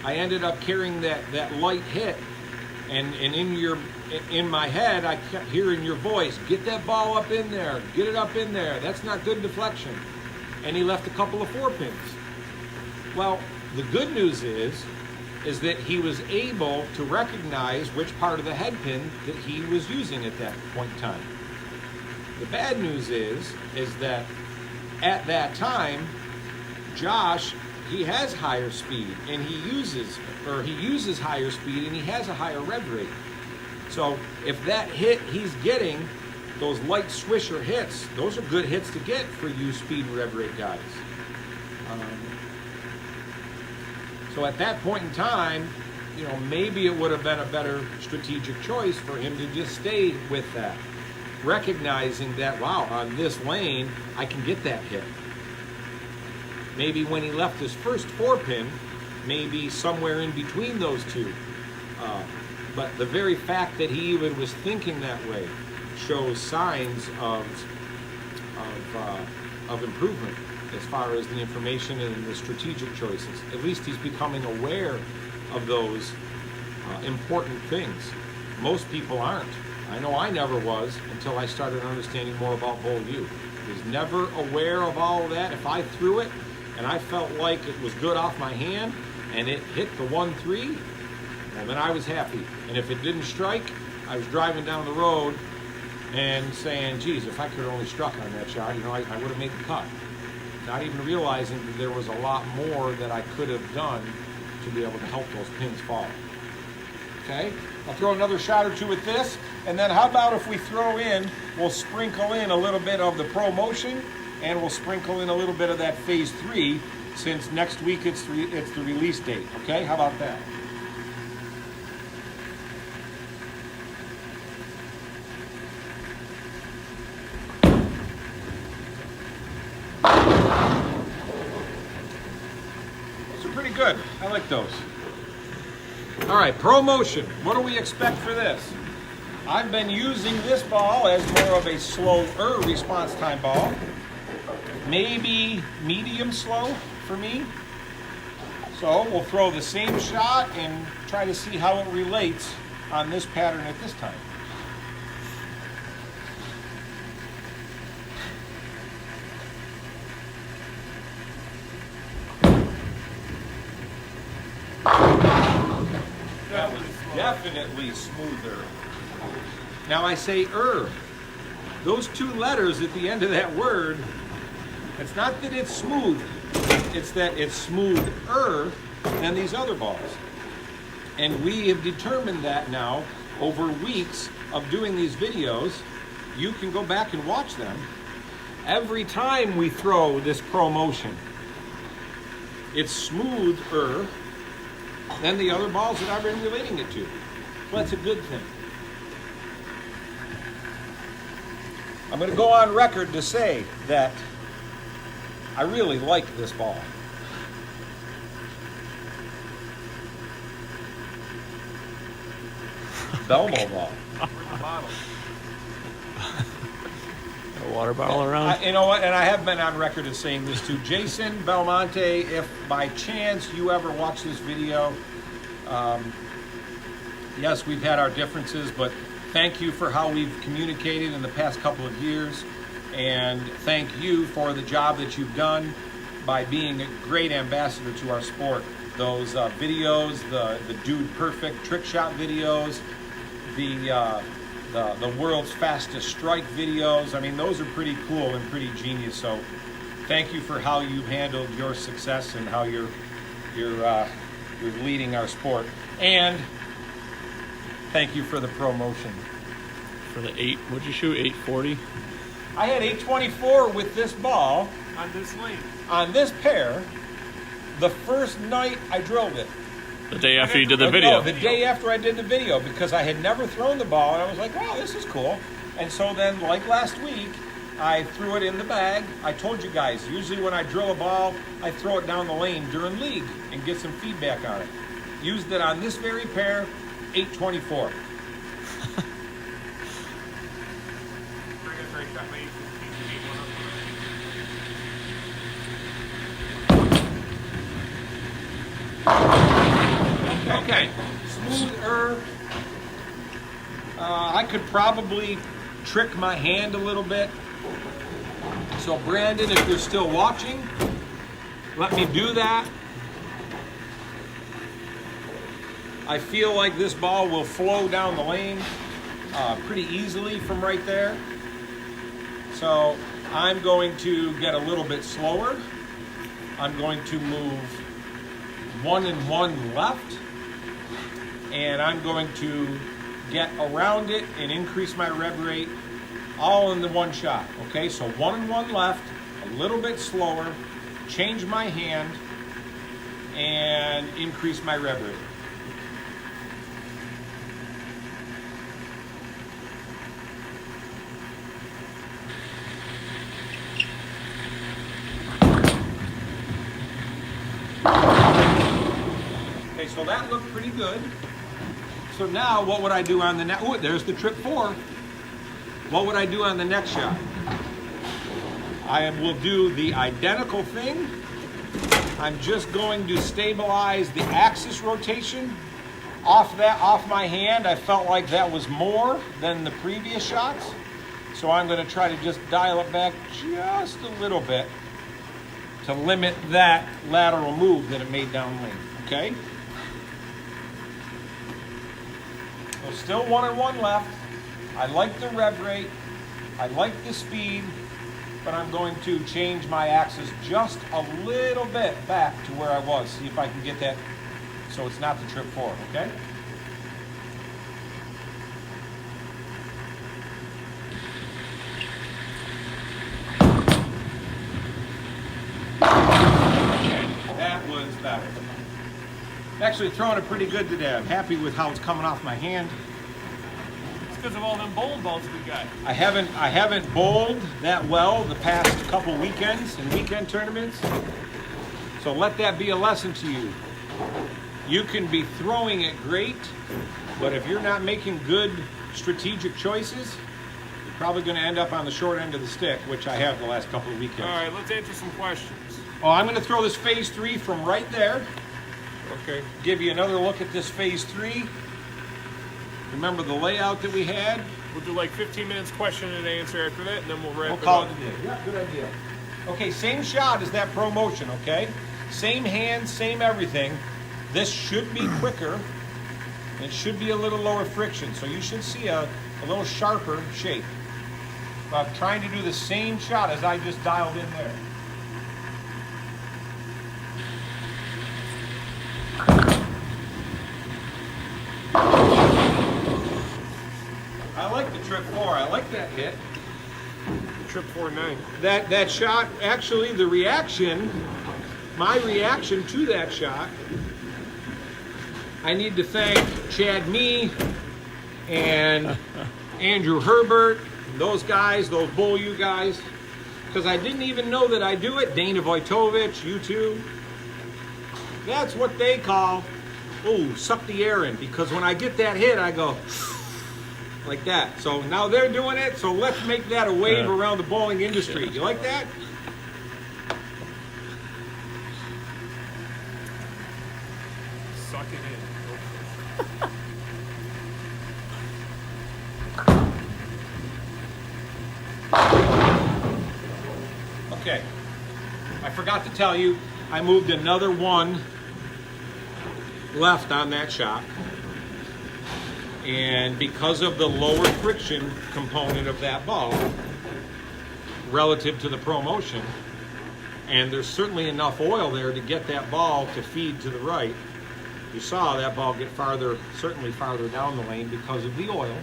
I ended up carrying that light hit, and in my head I kept hearing your voice, get that ball up in there, get it up in there, that's not good deflection. And he left a couple of 4-pins. Well, the good news is that he was able to recognize which part of the head pin that he was using at that point in time. The bad news is that at that time, Josh, he has higher speed and he uses higher speed and he has a higher rev rate. So if that hit he's getting, those light swisher hits, those are good hits to get for you speed and rev rate guys. So at that point in time, you know, maybe it would have been a better strategic choice for him to just stay with that, recognizing that, wow, on this lane, I can get that hit. Maybe when he left his first 4-pin, maybe somewhere in between those two. But the very fact that he even was thinking that way shows signs of improvement as far as the information and the strategic choices. At least he's becoming aware of those important things. Most people aren't. I know I never was until I started understanding more about Bowl U. I was never aware of all of that. If I threw it and I felt like it was good off my hand and it hit the 1-3, well, then I was happy. And if it didn't strike, I was driving down the road and saying, geez, if I could have only struck on that shot, you know, I would have made the cut. Not even realizing that there was a lot more that I could have done to be able to help those pins fall. Okay, I'll throw another shot or two with this, and then how about if we throw in, we'll sprinkle in a little bit of the Pro Motion, and we'll sprinkle in a little bit of that Phase 3, since next week it's the release date. Okay, how about that? Pretty good. I like those. All right, Pro Motion. What do we expect for this? I've been using this ball as more of a slower response time ball. Maybe medium slow for me. So we'll throw the same shot and try to see how it relates on this pattern at this time. That was definitely smoother. Now I say those two letters at the end of that word, it's not that it's smooth, it's that it's smoother than these other balls. And we have determined that now over weeks of doing these videos. You can go back and watch them. Every time we throw this Pro Motion, it's smoother than the other balls that I've been relating it to. Well, that's a good thing. I'm going to go on record to say that I really like this ball. Belmo ball. A water bottle around. You know what? And I have been on record as saying this to Jason Belmonte. If by chance you ever watch this video, yes, we've had our differences, but thank you for how we've communicated in the past couple of years. And thank you for the job that you've done by being a great ambassador to our sport. Those videos, the Dude Perfect trick shot videos, the world's fastest strike videos. I mean, those are pretty cool and pretty genius. So thank you for how you've handled your success and how you're leading our sport. And thank you for the promotion. For the 8, what'd you shoot? 840? I had 824 with this ball On this lane. on this pair the first night I drilled it. The day after you did the video. No, the day after I did the video, because I had never thrown the ball and I was like, wow, this is cool. And so then, like last week, I threw it in the bag. I told you guys, usually when I drill a ball, I throw it down the lane during league and get some feedback on it. Used it on this very pair, 824. Okay, smoother. I could probably trick my hand a little bit. So Brandon, if you're still watching, let me do that. I feel like this ball will flow down the lane pretty easily from right there. So I'm going to get a little bit slower. I'm going to move 1 and 1 left, and I'm going to get around it and increase my rev rate all in the one shot. Okay, so 1 and 1 left, a little bit slower, change my hand, and increase my rev rate. Okay, so that looked pretty good. So now what would I do on the next? Oh, there's the trip 4. What would I do on the next shot? I will do the identical thing. I'm just going to stabilize the axis rotation off my hand. I felt like that was more than the previous shots. So I'm going to try to just dial it back just a little bit to limit that lateral move that it made down lane. Okay? So still 1 and 1 left. I like the rev rate. I like the speed, but I'm going to change my axis just a little bit back to where I was. See if I can get that so it's not the trip 4, okay? That was better. Actually throwing it pretty good today. I'm happy with how it's coming off my hand. It's because of all them bowling balls we got. I haven't bowled that well the past couple weekends and weekend tournaments. So let that be a lesson to you. You can be throwing it great, but if you're not making good strategic choices, you're probably going to end up on the short end of the stick, which I have the last couple of weekends. All right, let's answer some questions. Oh, I'm going to throw this phase 3 from right there. Okay. give you another look at this phase 3. Remember the layout that we had? We'll do like 15 minutes question and answer after that, and then we'll wrap We'll it call up. it a day. Yeah, good idea. Okay, same shot as that ProMotion, okay? Same hand, same everything. This should be quicker. It should be a little lower friction, so you should see a little sharper shape. But I'm trying to do the same shot as I just dialed in there. I like the Trip 4. I like that hit. Trip 49. That shot, actually, the reaction, my reaction to that shot, I need to thank Chad Mee and Andrew Herbert, those guys, those Bull U guys, because I didn't even know that I do it. Dana Vojtovich, you too. That's what they call, suck the air in, because when I get that hit, I go like that. So now they're doing it, so let's make that a wave around the bowling industry. You like that? Suck it in. Okay. I forgot to tell you, I moved another one left on that shot. And because of the lower friction component of that ball relative to the ProMotion, and there's certainly enough oil there to get that ball to feed to the right. You saw that ball get farther, certainly farther down the lane because of the oil.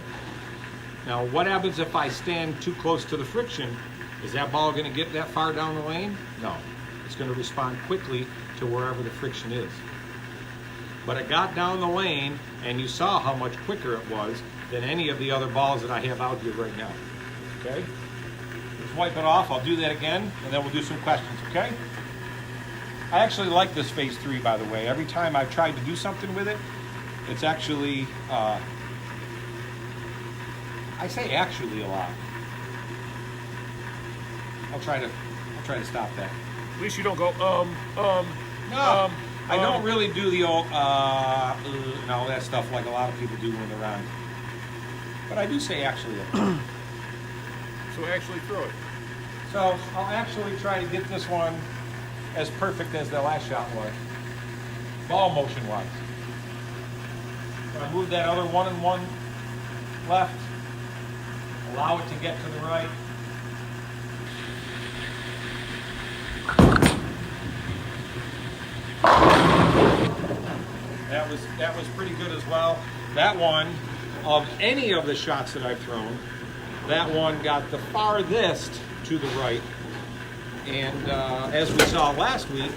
Now, what happens if I stand too close to the friction? Is that ball going to get that far down the lane? No. It's going to respond quickly to wherever the friction is. But it got down the lane, and you saw how much quicker it was than any of the other balls that I have out here right now. Okay? Let's wipe it off. I'll do that again, and then we'll do some questions, okay? I actually like this phase 3, by the way. Every time I've tried to do something with it, it's actually, I say actually a lot. I'll try to stop that. At least you don't go, No, I don't really do the old, and all that stuff like a lot of people do when they're on. But I do say actually. So actually throw it. So I'll actually try to get this one as perfect as the last shot was, ball motion wise. I move that other 1 and 1 left, allow it to get to the right. That was pretty good as well. That one, of any of the shots that I've thrown, that one got the farthest to the right. And as we saw last week,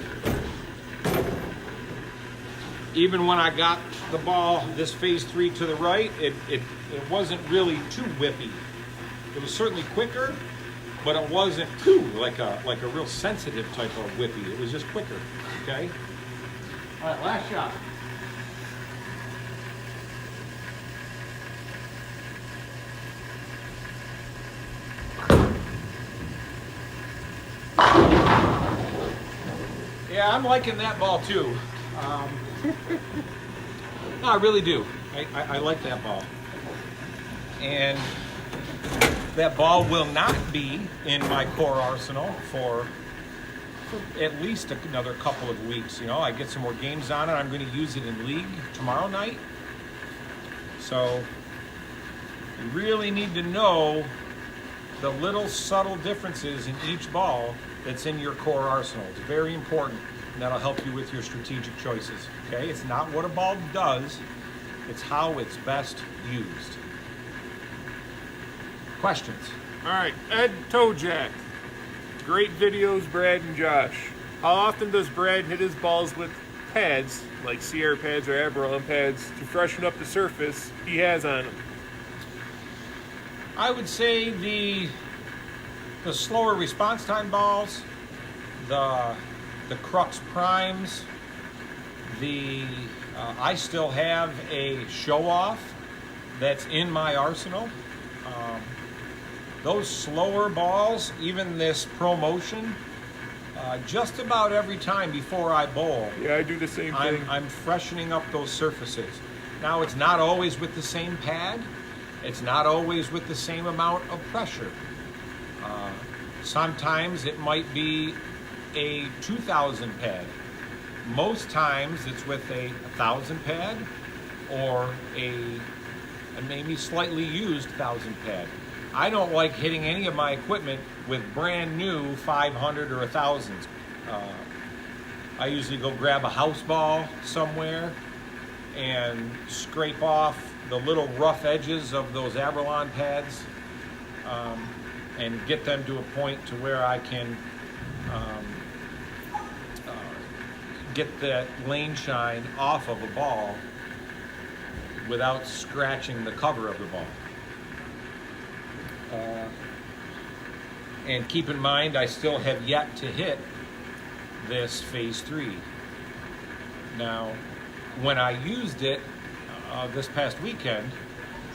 even when I got the ball, this phase 3 to the right, it wasn't really too whippy. It was certainly quicker, but it wasn't too like a real sensitive type of whippy. It was just quicker. Okay. All right, last shot. Yeah, I'm liking that ball too. No, I really do. I like that ball. And that ball will not be in my core arsenal for at least another couple of weeks. You know, I get some more games on it. I'm going to use it in league tomorrow night. So you really need to know the little subtle differences in each ball that's in your core arsenal. It's very important, and that'll help you with your strategic choices. Okay, it's not what a ball does, it's how it's best used. Questions? All right, Ed Tojack. Great videos, Brad and Josh. How often does Brad hit his balls with pads, like Sierra pads or Abraham pads, to freshen up the surface he has on them? I would say the slower response time balls, the Crux Primes, I still have a show off that's in my arsenal. Those slower balls, even this ProMotion, Just about every time before I bowl, Yeah, I do the same thing. I'm freshening up those surfaces. Now, it's not always with the same pad. It's not always with the same amount of pressure. Sometimes it might be a 2,000 pad. Most times it's with a 1,000 pad or a maybe slightly used 1,000 pad. I don't like hitting any of my equipment with brand new 500 or 1,000s. I usually go grab a house ball somewhere and scrape off the little rough edges of those Abralon pads and get them to a point to where I can get that lane shine off of a ball without scratching the cover of the ball. And keep in mind, I still have yet to hit this Phase 3. Now, when I used it this past weekend,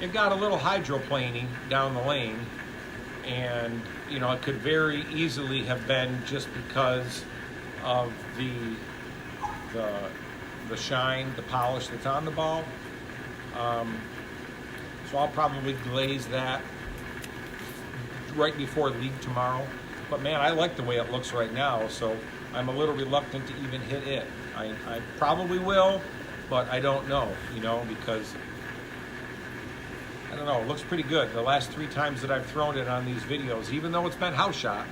it got a little hydroplaning down the lane, and it could very easily have been just because of the shine, the polish that's on the ball. So I'll probably glaze that right before league tomorrow. But man, I like the way it looks right now, so I'm a little reluctant to even hit it. I probably will, but I don't know, because I don't know, it looks pretty good. The last 3 times that I've thrown it on these videos, even though it's been house shot,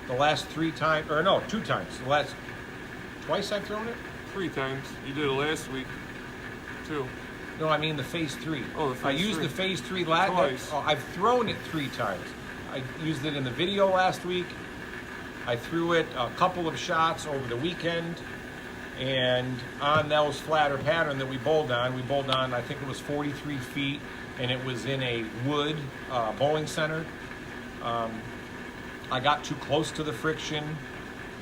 the last 2 times. The last twice I've thrown it? 3 times. You did it last week, too. No, I mean the Phase 3. Oh, the Phase I used 3. the Phase 3 last. Twice. Oh, I've thrown it 3 times. I used it in the video last week. I threw it a couple of shots over the weekend, and on those flatter pattern that we bowled on, I think it was 43 feet, and it was in a wood bowling center. I got too close to the friction,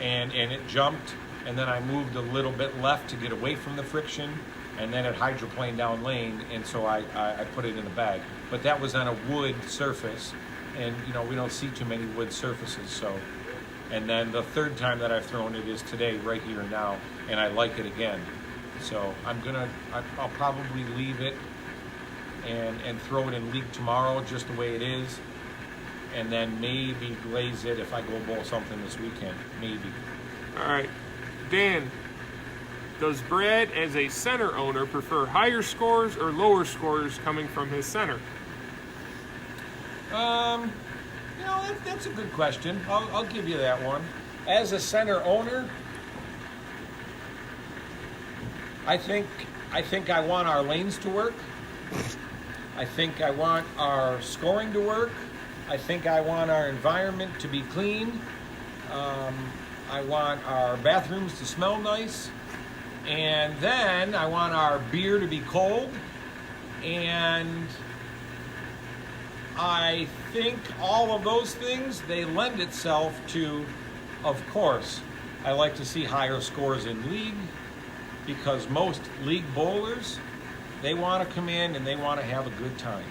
and it jumped, and then I moved a little bit left to get away from the friction, and then it hydroplaned down lane, and so I put it in the bag. But that was on a wood surface, and we don't see too many wood surfaces, so. And then the 3rd time that I've thrown it is today, right here and now, and I like it again. So I'll probably leave it and throw it in league tomorrow just the way it is, and then maybe glaze it if I go bowl something this weekend, maybe. All right. Dan, does Brad, as a center owner, prefer higher scores or lower scores coming from his center? That's a good question. I'll give you that one. As a center owner, I think I want our lanes to work. I think I want our scoring to work. I think I want our environment to be clean. I want our bathrooms to smell nice. And then I want our beer to be cold. And I think all of those things, they lend itself to, of course, I like to see higher scores in league, because most league bowlers, they want to come in and they want to have a good time.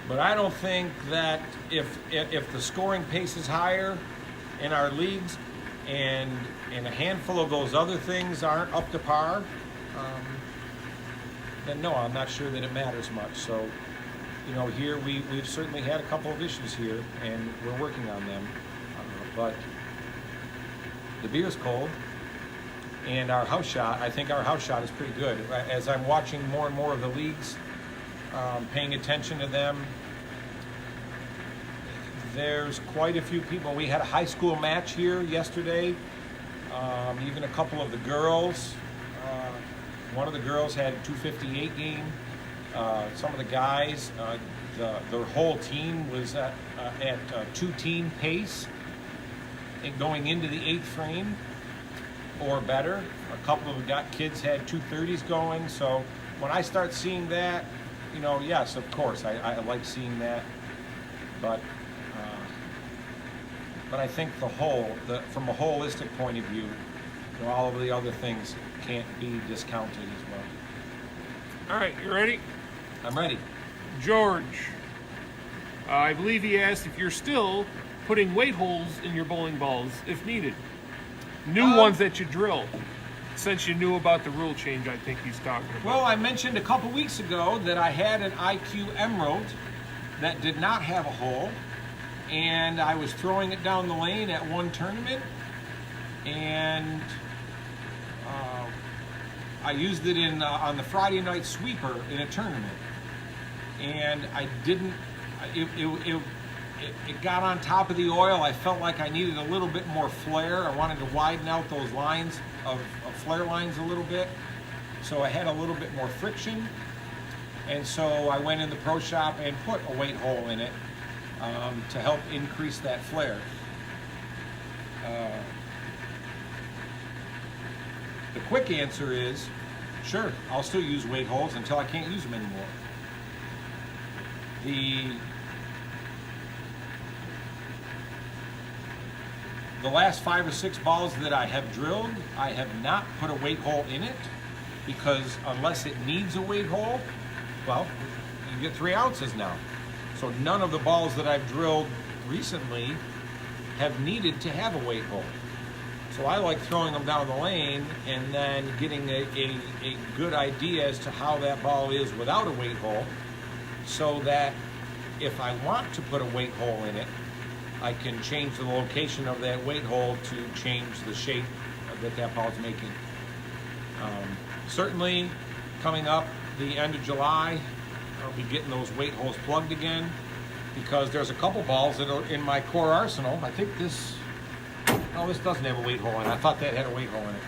But I don't think that if the scoring pace is higher in our leagues and a handful of those other things aren't up to par, then no, I'm not sure that it matters much. So, here we've certainly had a couple of issues here, and we're working on them. But the beer's cold, and our house shot, I think our house shot is pretty good. As I'm watching more and more of the leagues, paying attention to them, there's quite a few people. We had a high school match here yesterday. Even a couple of the girls. One of the girls had a 258 game. Some of the guys, their whole team was at 2-team pace and going into the 8th frame or better. A couple of the kids had 230s going. So when I start seeing that, yes, of course, I like seeing that. But I think from a holistic point of view, all of the other things can't be discounted as well. All right, you ready? I'm ready. George, I believe he asked if you're still putting weight holes in your bowling balls if needed. New ones that you drill. Since you knew about the rule change, I think he's talking about. Well, I mentioned a couple weeks ago that I had an IQ Emerald that did not have a hole, and I was throwing it down the lane at one tournament, and I used it in on the Friday night sweeper in a tournament, and I didn't. It got on top of the oil. I felt like I needed a little bit more flare. I wanted to widen out those lines of flare lines a little bit, so I had a little bit more friction. And so I went in the pro shop and put a weight hole in it to help increase that flare. The quick answer is, sure, I'll still use weight holes until I can't use them anymore. The last 5 or 6 balls that I have drilled, I have not put a weight hole in it, because unless it needs a weight hole, well, you get 3 ounces now. So none of the balls that I've drilled recently have needed to have a weight hole. So I like throwing them down the lane and then getting a good idea as to how that ball is without a weight hole, so that if I want to put a weight hole in it, I can change the location of that weight hole to change the shape that ball is making. Certainly, coming up the end of July, I'll be getting those weight holes plugged again, because there's a couple balls that are in my core arsenal. I think this, oh, this doesn't have a weight hole in it. I thought that had a weight hole in it.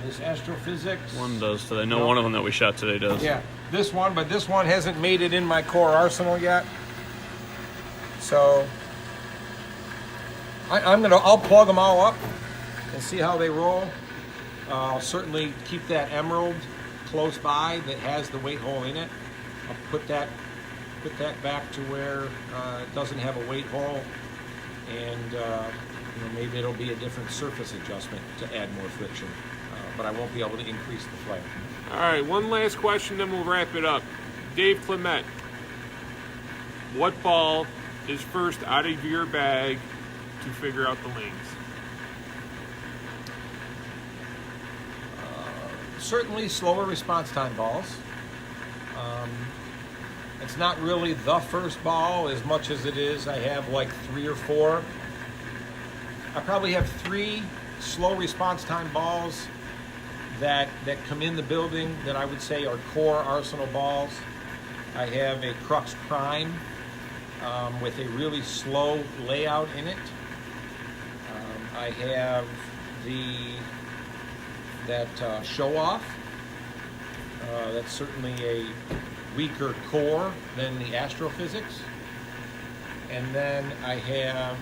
This Astrophysics. One does today. I know one of them that we shot today does. Yeah, this one, but this one hasn't made it in my core arsenal yet. So I'll plug them all up and see how they roll. I'll certainly keep that Emerald close by that has the weight hole in it. I'll put that back to where it doesn't have a weight hole, and maybe it'll be a different surface adjustment to add more friction, but I won't be able to increase the flare. All right, one last question, then we'll wrap it up. Dave Clement, what ball is first out of your bag to figure out the lanes? Certainly slower response time balls. It's not really the first ball as much as it is I have like 3 or 4. I probably have 3 slow response time balls that come in the building that I would say are core arsenal balls. I have a Crux Prime with a really slow layout in it. I have that Show Off. That's certainly a weaker core than the Astrophysics. And then I have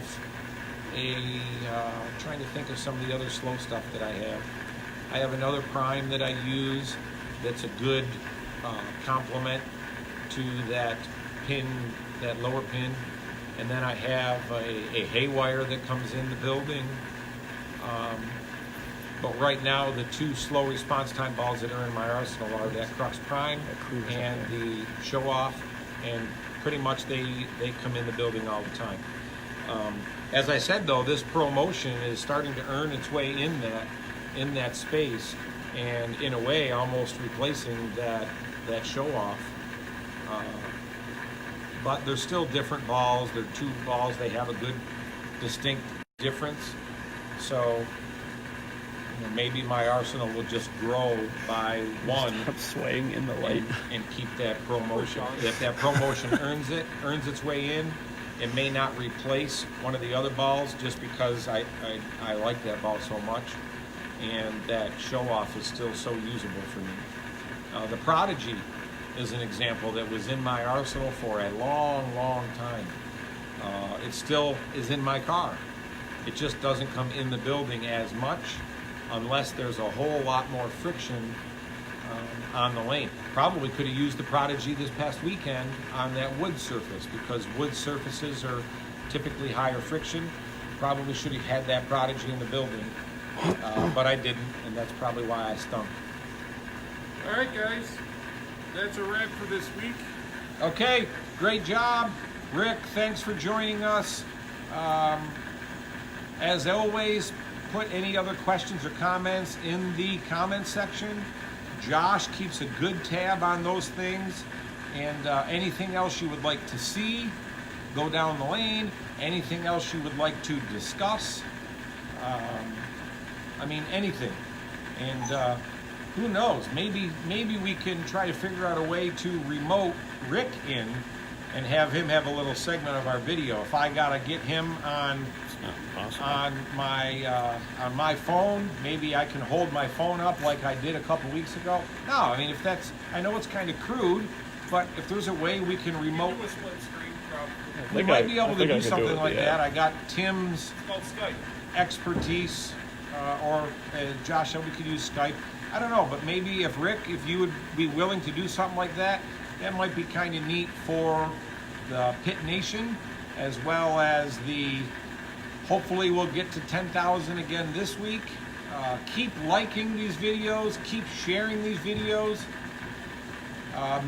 trying to think of some of the other slow stuff that I have. I have another Prime that I use that's a good complement to that pin, that lower pin. And then I have a Haywire that comes in the building. But right now, the 2 slow response time balls that are in my arsenal are that Crux Prime and the Show Off, and pretty much they come in the building all the time. As I said, though, this ProMotion is starting to earn its way in that space, and in a way, almost replacing that Show Off. But they're still different balls. They're 2 balls. They have a good, distinct difference. So maybe my arsenal will just grow by 1. Stop swaying in the light. And keep that ProMotion. If that ProMotion earns its way in, it may not replace one of the other balls, just because I like that ball so much, and that Show Off is still so usable for me. The Prodigy is an example that was in my arsenal for a long, long time. It still is in my car. It just doesn't come in the building as much unless there's a whole lot more friction on the lane. Probably could have used the Prodigy this past weekend on that wood surface, because wood surfaces are typically higher friction. Probably should have had that Prodigy in the building, but I didn't, and that's probably why I stunk. All right, guys, that's a wrap for this week. Okay, great job. Rick, thanks for joining us. As always, put any other questions or comments in the comment section. Josh keeps a good tab on those things, and anything else you would like to see, go down the lane. Anything else you would like to discuss, I mean, anything. And who knows, maybe we can try to figure out a way to remote Rick in and have him have a little segment of our video. If I gotta get him on my phone, maybe I can hold my phone up like I did a couple weeks ago. No, I mean, if that's, I know it's kind of crude, but if there's a way we can remote, Do a split screen, probably. we might be able to do something like that. I got Tim's It's called Skype. expertise, or Josh said we could use Skype. I don't know, but maybe if Rick, if you would be willing to do something like that, that might be kind of neat for the Pit Nation, as well as the, hopefully we'll get to 10,000 again this week. Keep liking these videos, keep sharing these videos.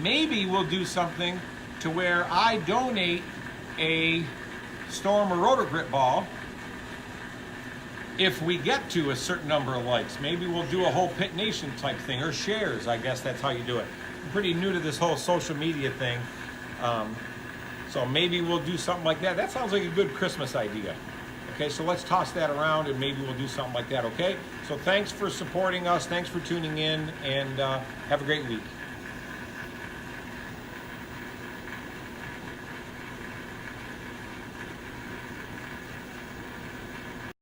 Maybe we'll do something to where I donate a Storm or Rotor Grip ball if we get to a certain number of likes. Maybe we'll do a whole Pit Nation type thing, or shares. I guess that's how you do it. I'm pretty new to this whole social media thing, so maybe we'll do something like that. That sounds like a good Christmas idea. Okay, so let's toss that around and maybe we'll do something like that, okay? So thanks for supporting us, thanks for tuning in, and have a great week.